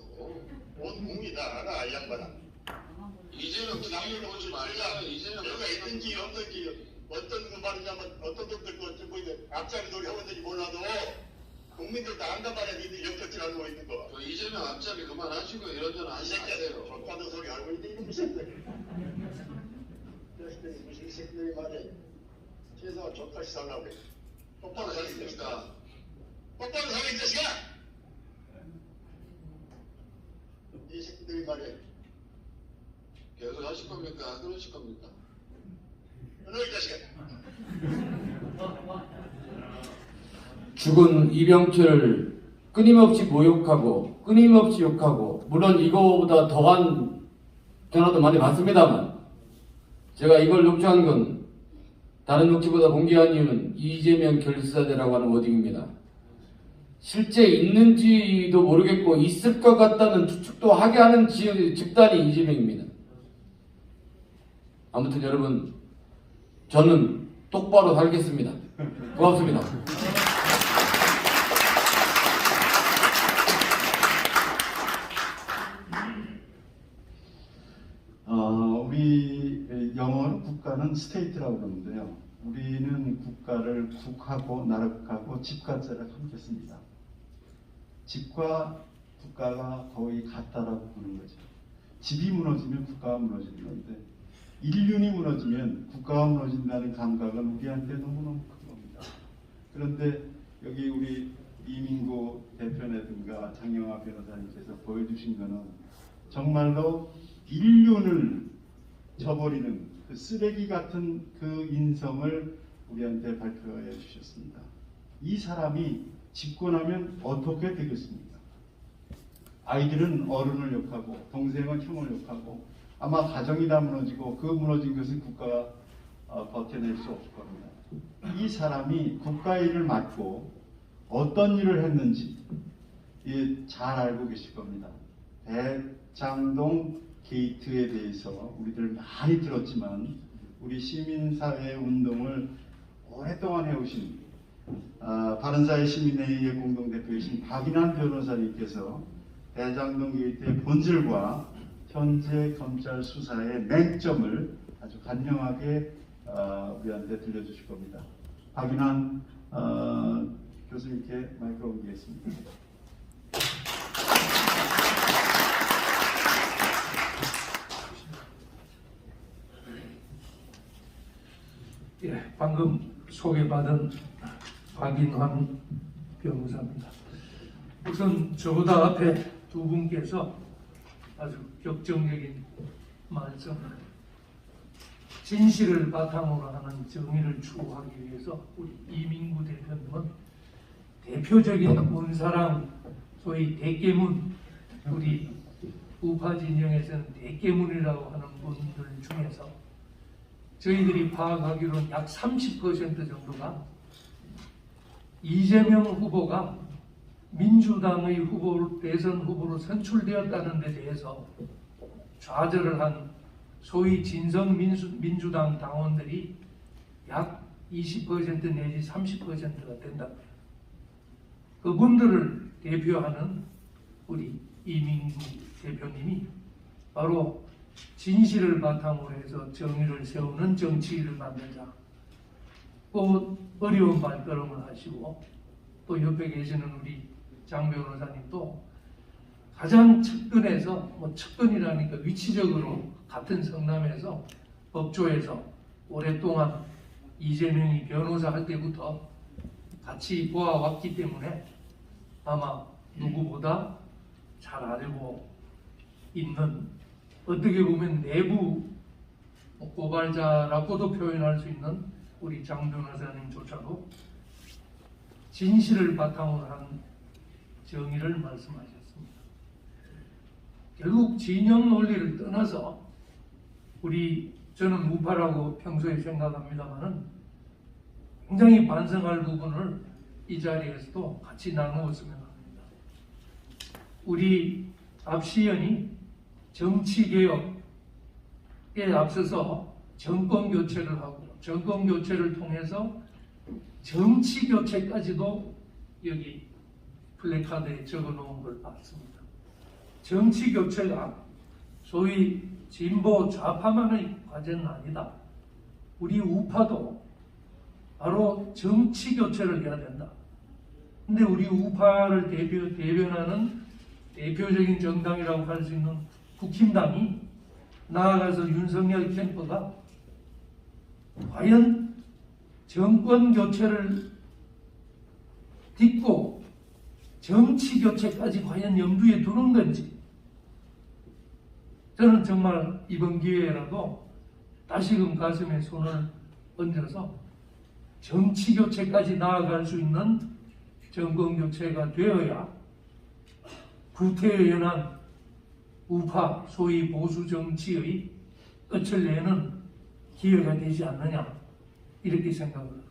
온 국민이 다 알아 이 양반아. 이재명 남녀를 보지 말자. 내가 있든지 없든지 어떤 그 말이냐면 어떤 놈들 그 이제 앞자리 놀이 하는지 몰라도 국민들 다 안단 말이야. 니들 역적질 하고 있는 거. 그 이재명 앞자리 그만하시고 이런저런 하지 마세요. 족받은 소리 알고 있는 이놈의 새끼들. 자식들이 무슨 새끼들이 말해. 최소한 족같이 살라고 해. 똑바로 살있니까 똑바로 살아 이 자식아. 이 새끼들이 말해. 계속 하실 겁니까? 끊으실 겁니까? 끊어 이 자식아. 죽은 이병철을 끊임없이 모욕하고 끊임없이 욕하고 물론 이거보다 더한 전화도 많이 받습니다만 제가 이걸 녹취한 건 다른 녹취보다 공개한 이유는 이재명 결사대라고 하는 워딩입니다. 실제 있는지도 모르겠고 있을 것 같다는 추측도 하게 하는 집단이 이재명입니다. 아무튼 여러분 저는 똑바로 살겠습니다. 고맙습니다. 우리 영어로 국가는 스테이트라고 그러는데요. 우리는 국가를 국하고 나라국하고 집과자를 함께 씁니다. 집과 국가가 거의 같다라고 보는 거죠. 집이 무너지면 국가가 무너지는 건데 인륜이 무너지면 국가가 무너진다는 감각은 우리한테 너무너무 큰 겁니다. 그런데 여기 우리 이민구 대표라든가 장영하 변호사님께서 보여주신 것은 정말로 인륜을 저버리는 그 쓰레기 같은 그 인성을 우리한테 발표해 주셨습니다. 이 사람이 짓고 나면 어떻게 되겠습니까? 아이들은 어른을 욕하고 동생은 형을 욕하고 아마 가정이 다 무너지고 그 무너진 것을 국가가 버텨낼 수 없을 겁니다. 이 사람이 국가 일을 맡고 어떤 일을 했는지 잘 알고 계실 겁니다. 대장동 게이트에 대해서 우리들 많이 들었지만 우리 시민사회 운동을 오랫동안 해오신 바른사회 시민회의의 공동대표이신 박인환 변호사님께서 대장동 게이트의 본질과 현재 검찰 수사의 맹점을 아주 간명하게 우리한테 들려주실 겁니다. 박인환 교수님께 마이크를 옮기겠습니다. 예, 방금 소개받은 박인환 변호사입니다. 우선 저보다 앞에 두 분께서 아주 격정적인 말씀, 진실을 바탕으로 하는 정의를 추구하기 위해서 우리 이민구 대표님은 대표적인 문사랑 소위 대깨문, 우리 우파 진영에서는 대깨문이라고 하는 분들 중에서 저희들이 파악하기로는 약 30% 정도가 이재명 후보가 민주당의 대선 후보로 선출되었다는 데 대해서 좌절을 한 소위 진성 민주당 당원들이 약 20% 내지 30%가 된다. 그분들을 대표하는 우리 이민구 대표님이 바로 진실을 바탕으로 해서 정의를 세우는 정치인을 만들자. 또 어려운 발걸음을 하시고 또 옆에 계시는 우리 장 변호사님도 가장 측근에서 측근이라니까 위치적으로 같은 성남에서 법조에서 오랫동안 이재명이 변호사 할 때부터 같이 보아왔기 때문에 아마 누구보다 잘 알고 있는, 어떻게 보면 내부 고발자라고도 표현할 수 있는 우리 장 변호사님조차도 진실을 바탕으로 한 정의를 말씀하셨습니다. 결국 진영 논리를 떠나서 저는 우파라고 평소에 생각합니다만은 굉장히 반성할 부분을 이 자리에서도 같이 나누었으면 합니다. 우리 앞시연이 정치개혁에 앞서서 정권교체를 하고 정권교체를 통해서 정치교체까지도 여기 플래카드에 적어놓은 걸 봤습니다. 정치교체가 소위 진보 좌파만의 과제는 아니다. 우리 우파도 바로 정치교체를 해야 된다. 근데 우리 우파를 대변하는 대표적인 정당이라고 할 수 있는 국힘당이 나아가서 윤석열 캠프가 과연 정권 교체를 딛고 정치 교체까지 과연 염두에 두는 건지, 저는 정말 이번 기회에라도 다시금 가슴에 손을 얹어서 정치 교체까지 나아갈 수 있는 정권 교체가 되어야 구태연한 우파 소위 보수 정치의 끝을 내는 기회가 되지 않느냐, 이렇게 생각을 합니다.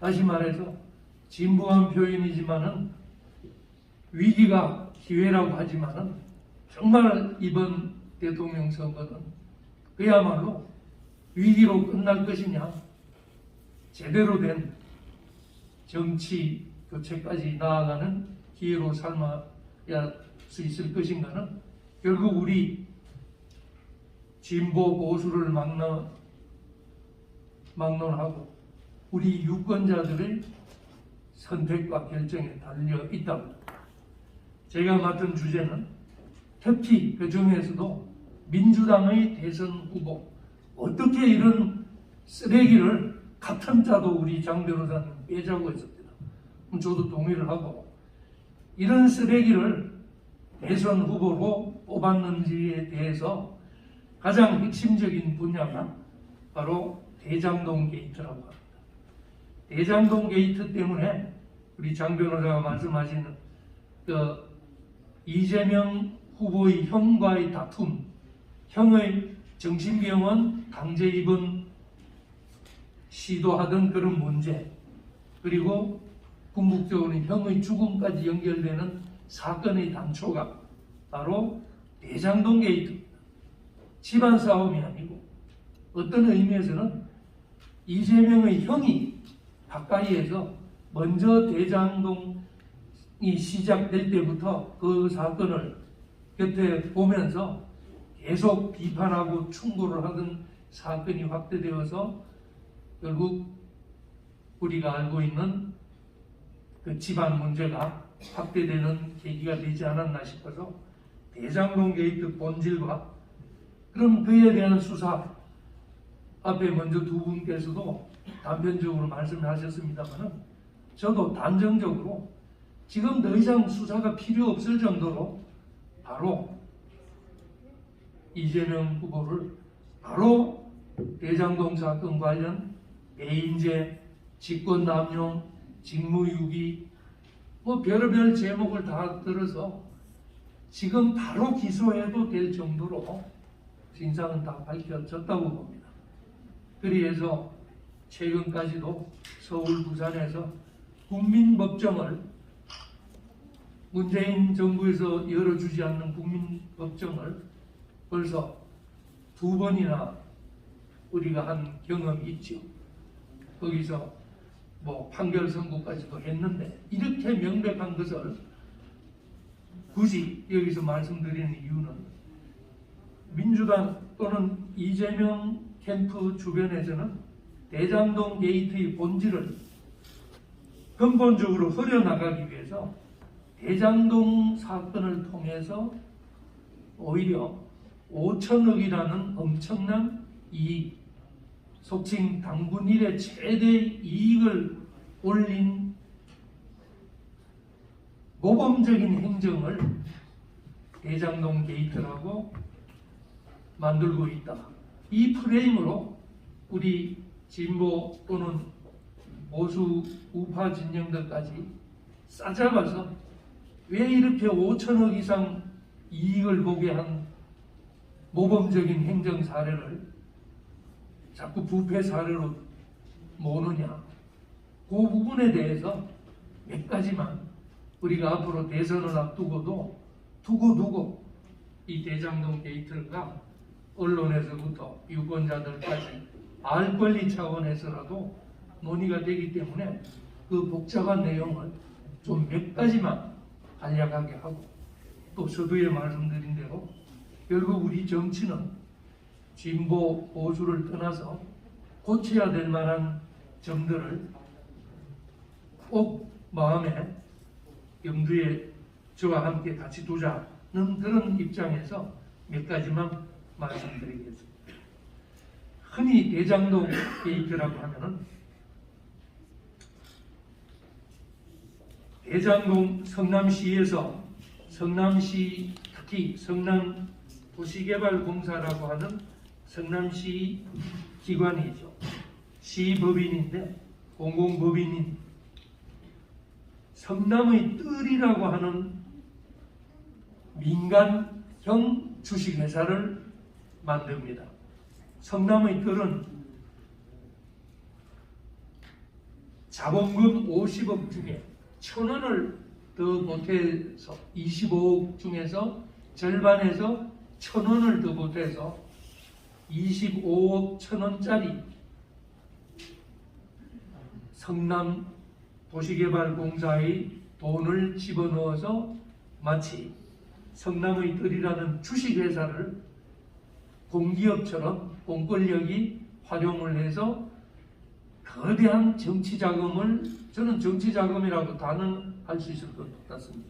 다시 말해서 진부한 표현이지만은 위기가 기회라고 하지만은 정말 이번 대통령 선거는 그야말로 위기로 끝날 것이냐, 제대로 된 정치 교체까지 나아가는 기회로 삼아야 수 있을 것인가는 결국 우리 진보 보수를 막론하고 우리 유권자들의 선택과 결정에 달려 있다고. 제가 맡은 주제는 특히 그 중에서도 민주당의 대선 후보, 어떻게 이런 쓰레기를 같은 자도 우리 장 변호사님 빼자고 했습니다. 저도 동의를 하고, 이런 쓰레기를 대선 후보로 뽑았는지에 대해서 가장 핵심적인 분야가 바로 대장동 게이트라고 합니다. 대장동 게이트 때문에 우리 장 변호사가 말씀하시는 이재명 후보의 형과의 다툼, 형의 정신병원 강제 입원 시도하던 그런 문제, 그리고 궁극적으로 형의 죽음까지 연결되는 사건의 단초가 바로 대장동 게이트입니다. 집안 싸움이 아니고 어떤 의미에서는 이재명의 형이 가까이에서 먼저 대장동이 시작될 때부터 그 사건을 곁에 보면서 계속 비판하고 충고를 하던 사건이 확대되어서 결국 우리가 알고 있는 그 집안 문제가 확대되는 계기가 되지 않았나 싶어서 대장동 게이트 본질과 그럼 그에 대한 수사, 앞에 먼저 두 분께서도 단편적으로 말씀하셨습니다만 저도 단정적으로 지금 더 이상 수사가 필요 없을 정도로 바로 이재명 후보를 바로 대장동 사건 관련 배임죄, 직권남용, 직무유기 별의별 제목을 다 들어서 지금 바로 기소해도 될 정도로 진상은 다 밝혀졌다고 봅니다. 그래서 최근까지도 서울, 부산에서 국민법정을, 문재인 정부에서 열어주지 않는 국민법정을 벌써 2번이나 우리가 한 경험이 있죠. 거기서 판결 선고까지도 했는데, 이렇게 명백한 것을 굳이 여기서 말씀드리는 이유는 민주당 또는 이재명 캠프 주변에서는 대장동 게이트의 본질을 근본적으로 흐려나가기 위해서 대장동 사건을 통해서 오히려 5천억이라는 엄청난 이익, 속칭 당군 일의 최대 이익을 올린 모범적인 행정을 대장동 게이트라고 만들고 있다. 이 프레임으로 우리 진보 또는 보수 우파 진영들까지 싸잡아서 왜 이렇게 5천억 이상 이익을 보게 한 모범적인 행정 사례를 자꾸 부패 사례로 모으느냐. 그 부분에 대해서 몇 가지만 우리가 앞으로 대선을 앞두고도 두고 이 대장동 게이트가 언론에서부터 유권자들까지 알 권리 차원에서라도 논의가 되기 때문에 그 복잡한 내용을 좀 몇 가지만 간략하게 하고, 또 서두에 말씀드린 대로 결국 우리 정치는 진보 보수를 떠나서 고쳐야 될 만한 점들을 꼭 마음에 염두에 저와 함께 같이 두자는 그런 입장에서 몇 가지만 말씀드리겠습니다. 흔히 대장동 게이트라고 하면은 대장동 성남시에서 성남시 특히 성남 도시개발공사라고 하는 성남시 기관이죠. 시법인인데 공공법인인 성남의 뜰이라고 하는 민간형 주식회사를 만듭니다. 성남의 뜰은 자본금 50억 중에 1,000원을 더 보태서 25억 중에서 절반에서 1,000원을 더 보태서 25억 1,000원짜리 성남 도시개발공사의 돈을 집어넣어서 마치 성남의 뜰이라는 주식회사를 공기업처럼 공권력이 활용을 해서 거대한 정치자금을, 저는 정치자금이라고 단언할 수 있을 것 같습니다,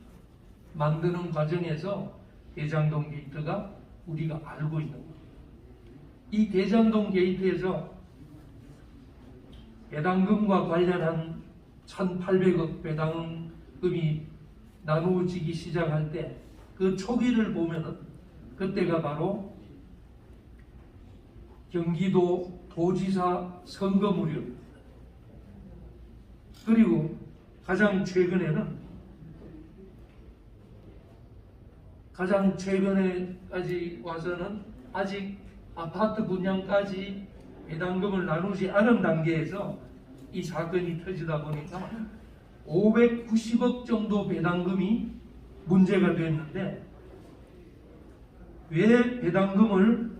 만드는 과정에서 대장동 게이트가 우리가 알고 있는 겁니다. 이 대장동 게이트에서 배당금과 관련한 1,800억 배당금이 나누어지기 시작할 때 그 초기를 보면은 그때가 바로 경기도 도지사 선거 무렵입니다. 그리고 가장 최근에까지 와서는 아직 아파트 분양까지 배당금을 나누지 않은 단계에서 이 사건이 터지다 보니까 590억 정도 배당금이 문제가 됐는데, 왜 배당금을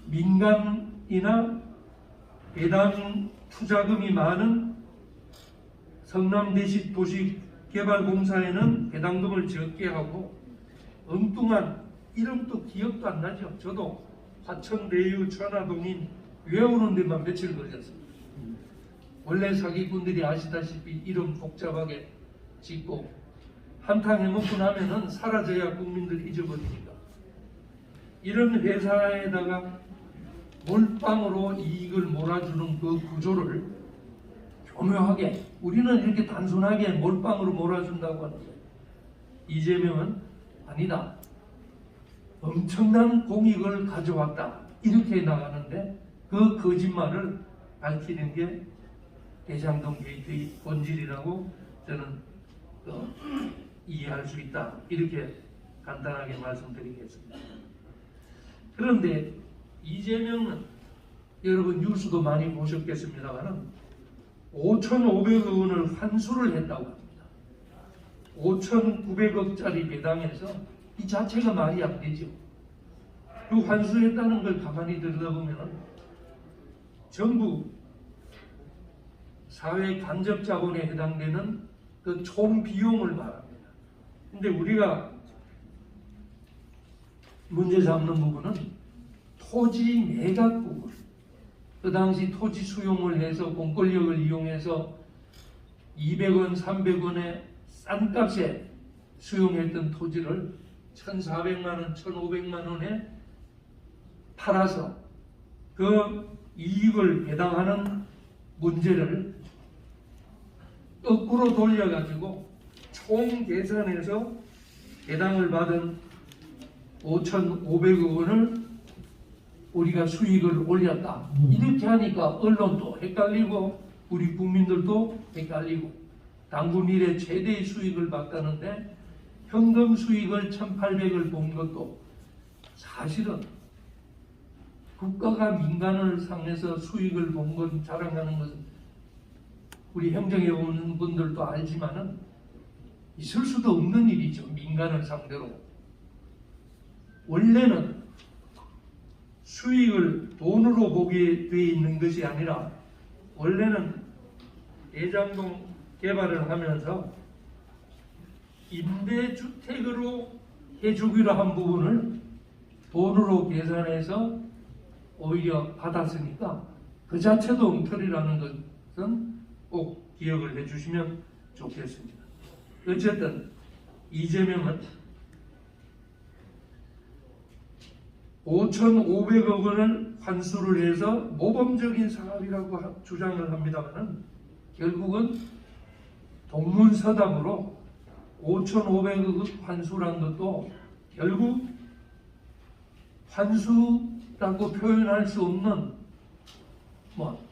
민간이나 배당 투자금이 많은 성남도시개발공사에는 배당금을 적게 하고 엉뚱한 이름도 기억도 안 나죠. 저도 화천, 대유, 천화동인 외우는 데만 며칠 걸렸습니다. 원래 사기꾼들이 아시다시피 이름 복잡하게 짓고 한탕 해먹고 나면은 사라져야 국민들 잊어버리니까, 이런 회사에다가 몰빵으로 이익을 몰아주는 그 구조를 교묘하게, 우리는 이렇게 단순하게 몰빵으로 몰아준다고 하는데 이재명은 아니다, 엄청난 공익을 가져왔다 이렇게 나가는데, 그 거짓말을 밝히는 게 대장동 게이트의 본질이라고 저는 이해할 수 있다, 이렇게 간단하게 말씀드리겠습니다. 그런데 이재명은 여러분 뉴스도 많이 보셨겠습니다만 5,500억 원을 환수를 했다고 합니다. 5,900억짜리 배당에서 이 자체가 말이 안 되죠. 그 환수했다는 걸 가만히 들여다보면 전부 사회 간접 자본에 해당되는 그 총 비용을 말합니다. 근데 우리가 문제 삼는 부분은 토지 매각 부분, 그 당시 토지 수용을 해서 공권력을 이용해서 200원, 300원의 싼 값에 수용했던 토지를 1,400만 원, 1,500만 원에 팔아서 그 이익을 배당하는 문제를 거꾸로 돌려가지고 총 계산해서 배당을 받은 5,500억 원을 우리가 수익을 올렸다. 이렇게 하니까 언론도 헷갈리고 우리 국민들도 헷갈리고 당군 이래 최대의 수익을 봤다는데 현금 수익을 1,800을 본 것도 사실은 국가가 민간을 상해서 수익을 본 건 자랑하는 것은 우리 행정에 오는 분들도 알지만은 있을 수도 없는 일이죠. 민간을 상대로. 원래는 수익을 돈으로 보게 돼 있는 것이 아니라 원래는 대장동 개발을 하면서 임대주택으로 해주기로 한 부분을 돈으로 계산해서 오히려 받았으니까 그 자체도 엉터리라는 것은 꼭 기억을 해주시면 좋겠습니다. 어쨌든 이재명은 5,500억 원을 환수를 해서 모범적인 사업이라고 주장을 합니다만 결국은 동문서답으로 5,500억 환수란 것도 결국 환수라고 표현할 수 없는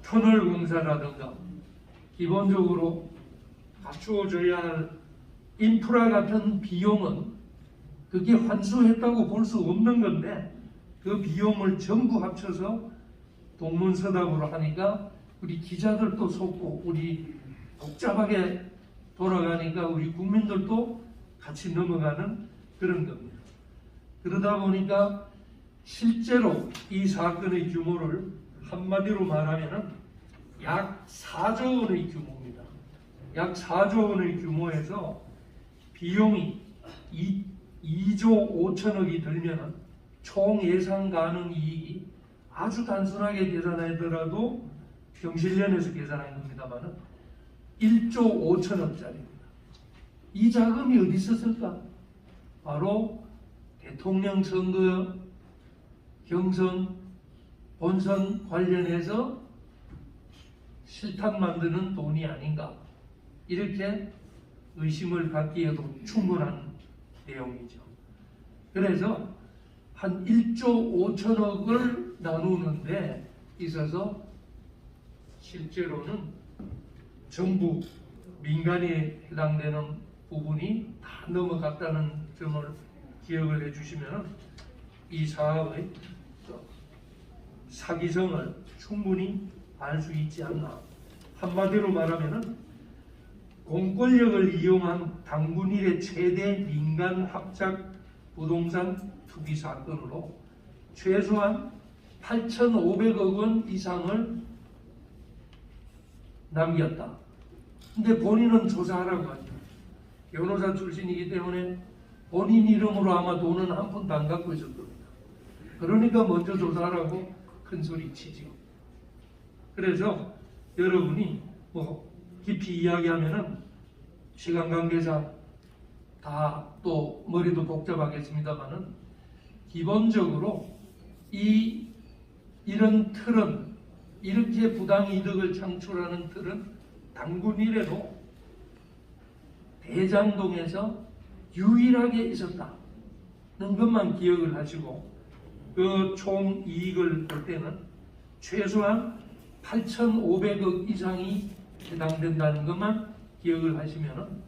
터널 공사라든가 기본적으로 갖추어져야 할 인프라 같은 비용은 그게 환수했다고 볼 수 없는 건데 그 비용을 전부 합쳐서 동문서답으로 하니까 우리 기자들도 속고 우리 복잡하게 돌아가니까 우리 국민들도 같이 넘어가는 그런 겁니다. 그러다 보니까 실제로 이 사건의 규모를 한마디로 말하면 약 4조 원의 규모입니다. 약 4조 원의 규모에서 비용이 2조 5천억이 들면 총 예상 가능 이익이 아주 단순하게 계산하더라도 경실련에서 계산한 겁니다만 1조 5천억짜리입니다. 이 자금이 어디 있었을까? 바로 대통령 선거 경선 본선 관련해서 실탄 만드는 돈이 아닌가 이렇게 의심을 갖기에도 충분한 내용이죠. 그래서 한 1조 5천억을 나누는데 있어서 실제로는 전부 민간에 해당되는 부분이 다 넘어갔다는 점을 기억을 해주시면 이 사업의 사기성을 충분히 알 수 있지 않나. 한마디로 말하면 공권력을 이용한 당군 이래 최대 민간 합작 부동산 투기 사건으로 최소한 8,500억 원 이상을 남겼다. 근데 본인은 조사하라고 하죠. 변호사 출신이기 때문에 본인 이름으로 아마 돈은 한 푼도 안 갖고 있을 겁니다. 그러니까 먼저 조사하라고 큰 소리 치죠. 그래서 여러분이 깊이 이야기하면은 시간 관계상 다 또 머리도 복잡하겠습니다만은 기본적으로 이런 틀은 이렇게 부당이득을 창출하는 틀은 당군 이래로 대장동에서 유일하게 있었다는 것만 기억을 하시고 그 총 이익을 볼 때는 최소한 8,500억 이상이 해당된다는 것만 기억을 하시면은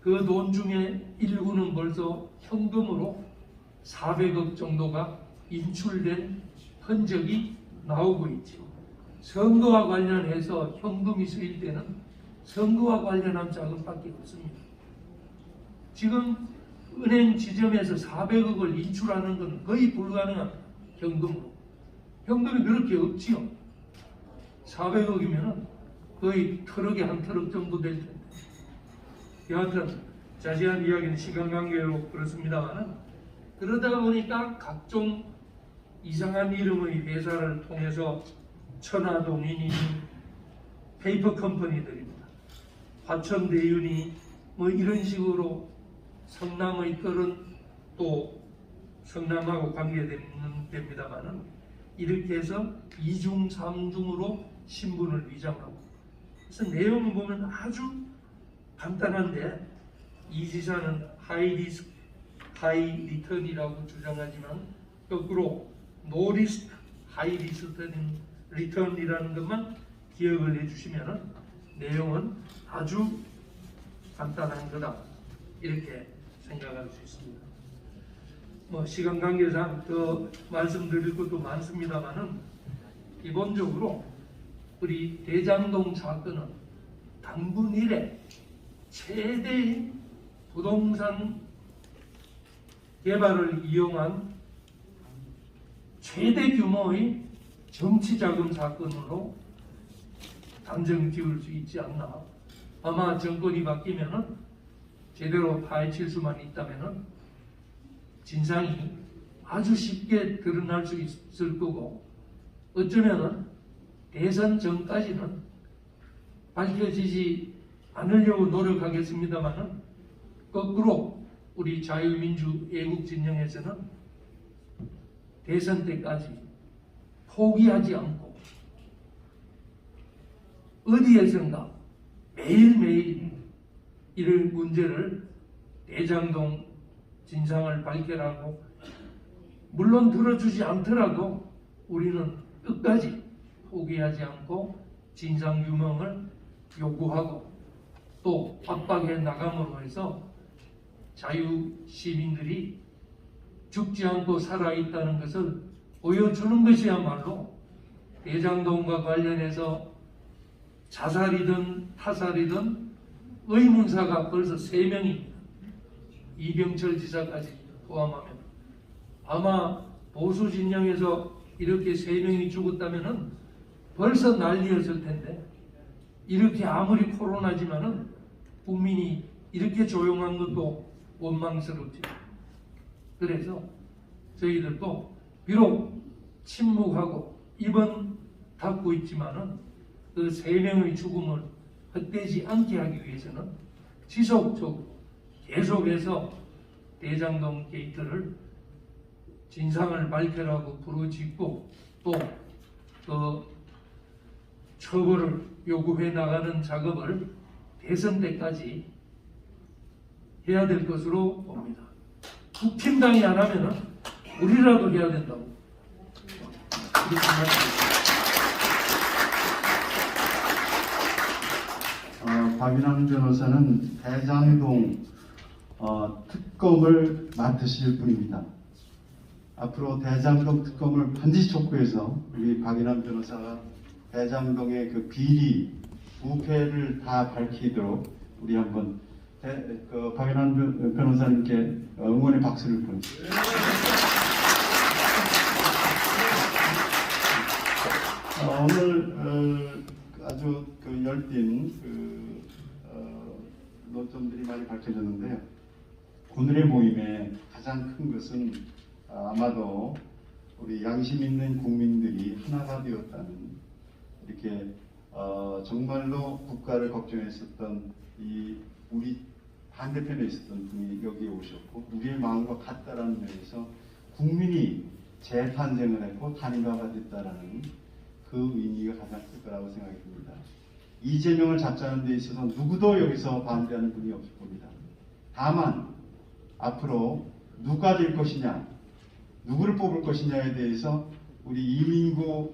그 돈 중에 일부는 벌써 현금으로 400억 정도가 인출된 흔적이 나오고 있죠. 선거와 관련해서 현금이 쓰일 때는 선거와 관련한 자금밖에 없습니다. 지금 은행 지점에서 400억을 인출하는 건 거의 불가능합니다. 현금으로. 현금이 그렇게 없지요. 400억이면 거의 트럭에 한 트럭 정도 될 텐데. 여하튼 자세한 이야기는 시간 관계로 그렇습니다만 그러다 보니까 각종 이상한 이름의 회사를 통해서 천하동인이 페이퍼 컴퍼니들입니다. 화천대유니 이런 식으로 성남의 떨은 또 성남하고 관계되는 됩니다만은 이렇게 해서 2중 3중으로 신분을 위장하고 그래서 내용을 보면 아주 간단한데 이 지사는 하이 리스크, 하이 리턴이라고 주장하지만 거꾸로 노 리스크, 하이 리턴이라는 것만 기억을 해주시면 내용은 아주 간단한 거다 이렇게 생각할 수 있습니다. 뭐 시간 관계상 더 말씀드릴 것도 많습니다만은 기본적으로 우리 대장동 사건은 단군 이래 최대의 부동산 개발을 이용한 최대 규모의 정치자금 사건으로 단정 지을 수 있지 않나. 아마 정권이 바뀌면은 제대로 파헤칠 수만 있다면은 진상이 아주 쉽게 드러날 수 있을 거고, 어쩌면은 대선 전까지는 밝혀지지 않으려고 노력하겠습니다만은 거꾸로 우리 자유민주 애국 진영에서는 대선 때까지 포기하지 않고 어디에선가 매일매일 이런 문제를 대장동 진상을 밝혀라고 물론 들어주지 않더라도 우리는 끝까지 포기하지 않고 진상 규명을 요구하고 또 압박해 나감으로 해서 자유 시민들이 죽지 않고 살아있다는 것을 보여주는 것이야말로 대장동과 관련해서 자살이든 타살이든 의문사가 벌써 3명입니다. 이병철 지사까지 포함하면 아마 보수 진영에서 이렇게 3명이 죽었다면은 벌써 난리였을 텐데, 이렇게 아무리 코로나지만은 국민이 이렇게 조용한 것도 원망스럽죠. 그래서 저희들도 비록 침묵하고 입은 닫고 있지만은 그 3명의 죽음을 헛되지 않게 하기 위해서는 지속적으로 계속해서 대장동 게이트를 진상을 밝혀라고 부르짖고 또 그 처벌을 요구해 나가는 작업을 대선 때까지 해야 될 것으로 봅니다. 국힘당이 안 하면은 우리라도 해야 된다고 이렇게 말씀드립니다. 박인환 변호사는 대장동 특검을 맡으실 분입니다. 앞으로 대장동 특검을 반드시 촉구해서 우리 박인환 변호사가 대장동의 그 비리, 부패를 다 밝히도록 우리 한번 박인환 변호사님께 응원의 박수를 보내주십시오. 오늘 아주 열띤 논점들이 많이 밝혀졌는데요. 오늘의 모임의 가장 큰 것은 아마도 우리 양심 있는 국민들이 하나가 되었다는, 이렇게 정말로 국가를 걱정했었던 이 우리 반대편에 있었던 분이 여기에 오셨고 우리의 마음과 같다라는 면에서 국민이 재탄생을 했고 단일화가 됐다라는 그 의미가 가장 클 거라고 생각이 듭니다. 이재명을 잡자는 데 있어서 누구도 여기서 반대하는 분이 없을 겁니다. 다만 앞으로 누가 될 것이냐, 누구를 뽑을 것이냐에 대해서 우리 이민구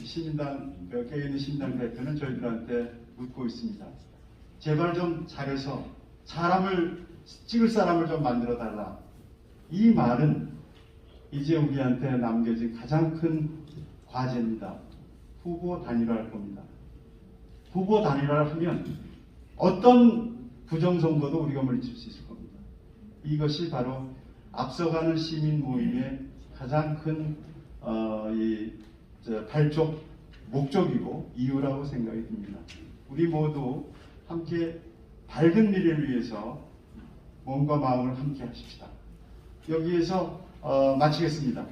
시민당, 개인의 신당 대표는 저희들한테 묻고 있습니다. 제발 좀 잘해서 찍을 사람을 좀 만들어 달라. 이 말은 이제 우리한테 남겨진 가장 큰 과제입니다. 후보 단일화할 겁니다. 후보 단일화를 하면 어떤 부정선거도 우리가 물리칠 수 있을 겁니다. 이것이 바로 앞서가는 시민 모임의 가장 큰 발족 목적이고 이유라고 생각이 듭니다. 우리 모두 함께 밝은 미래를 위해서 몸과 마음을 함께 하십시다. 여기에서 마치겠습니다.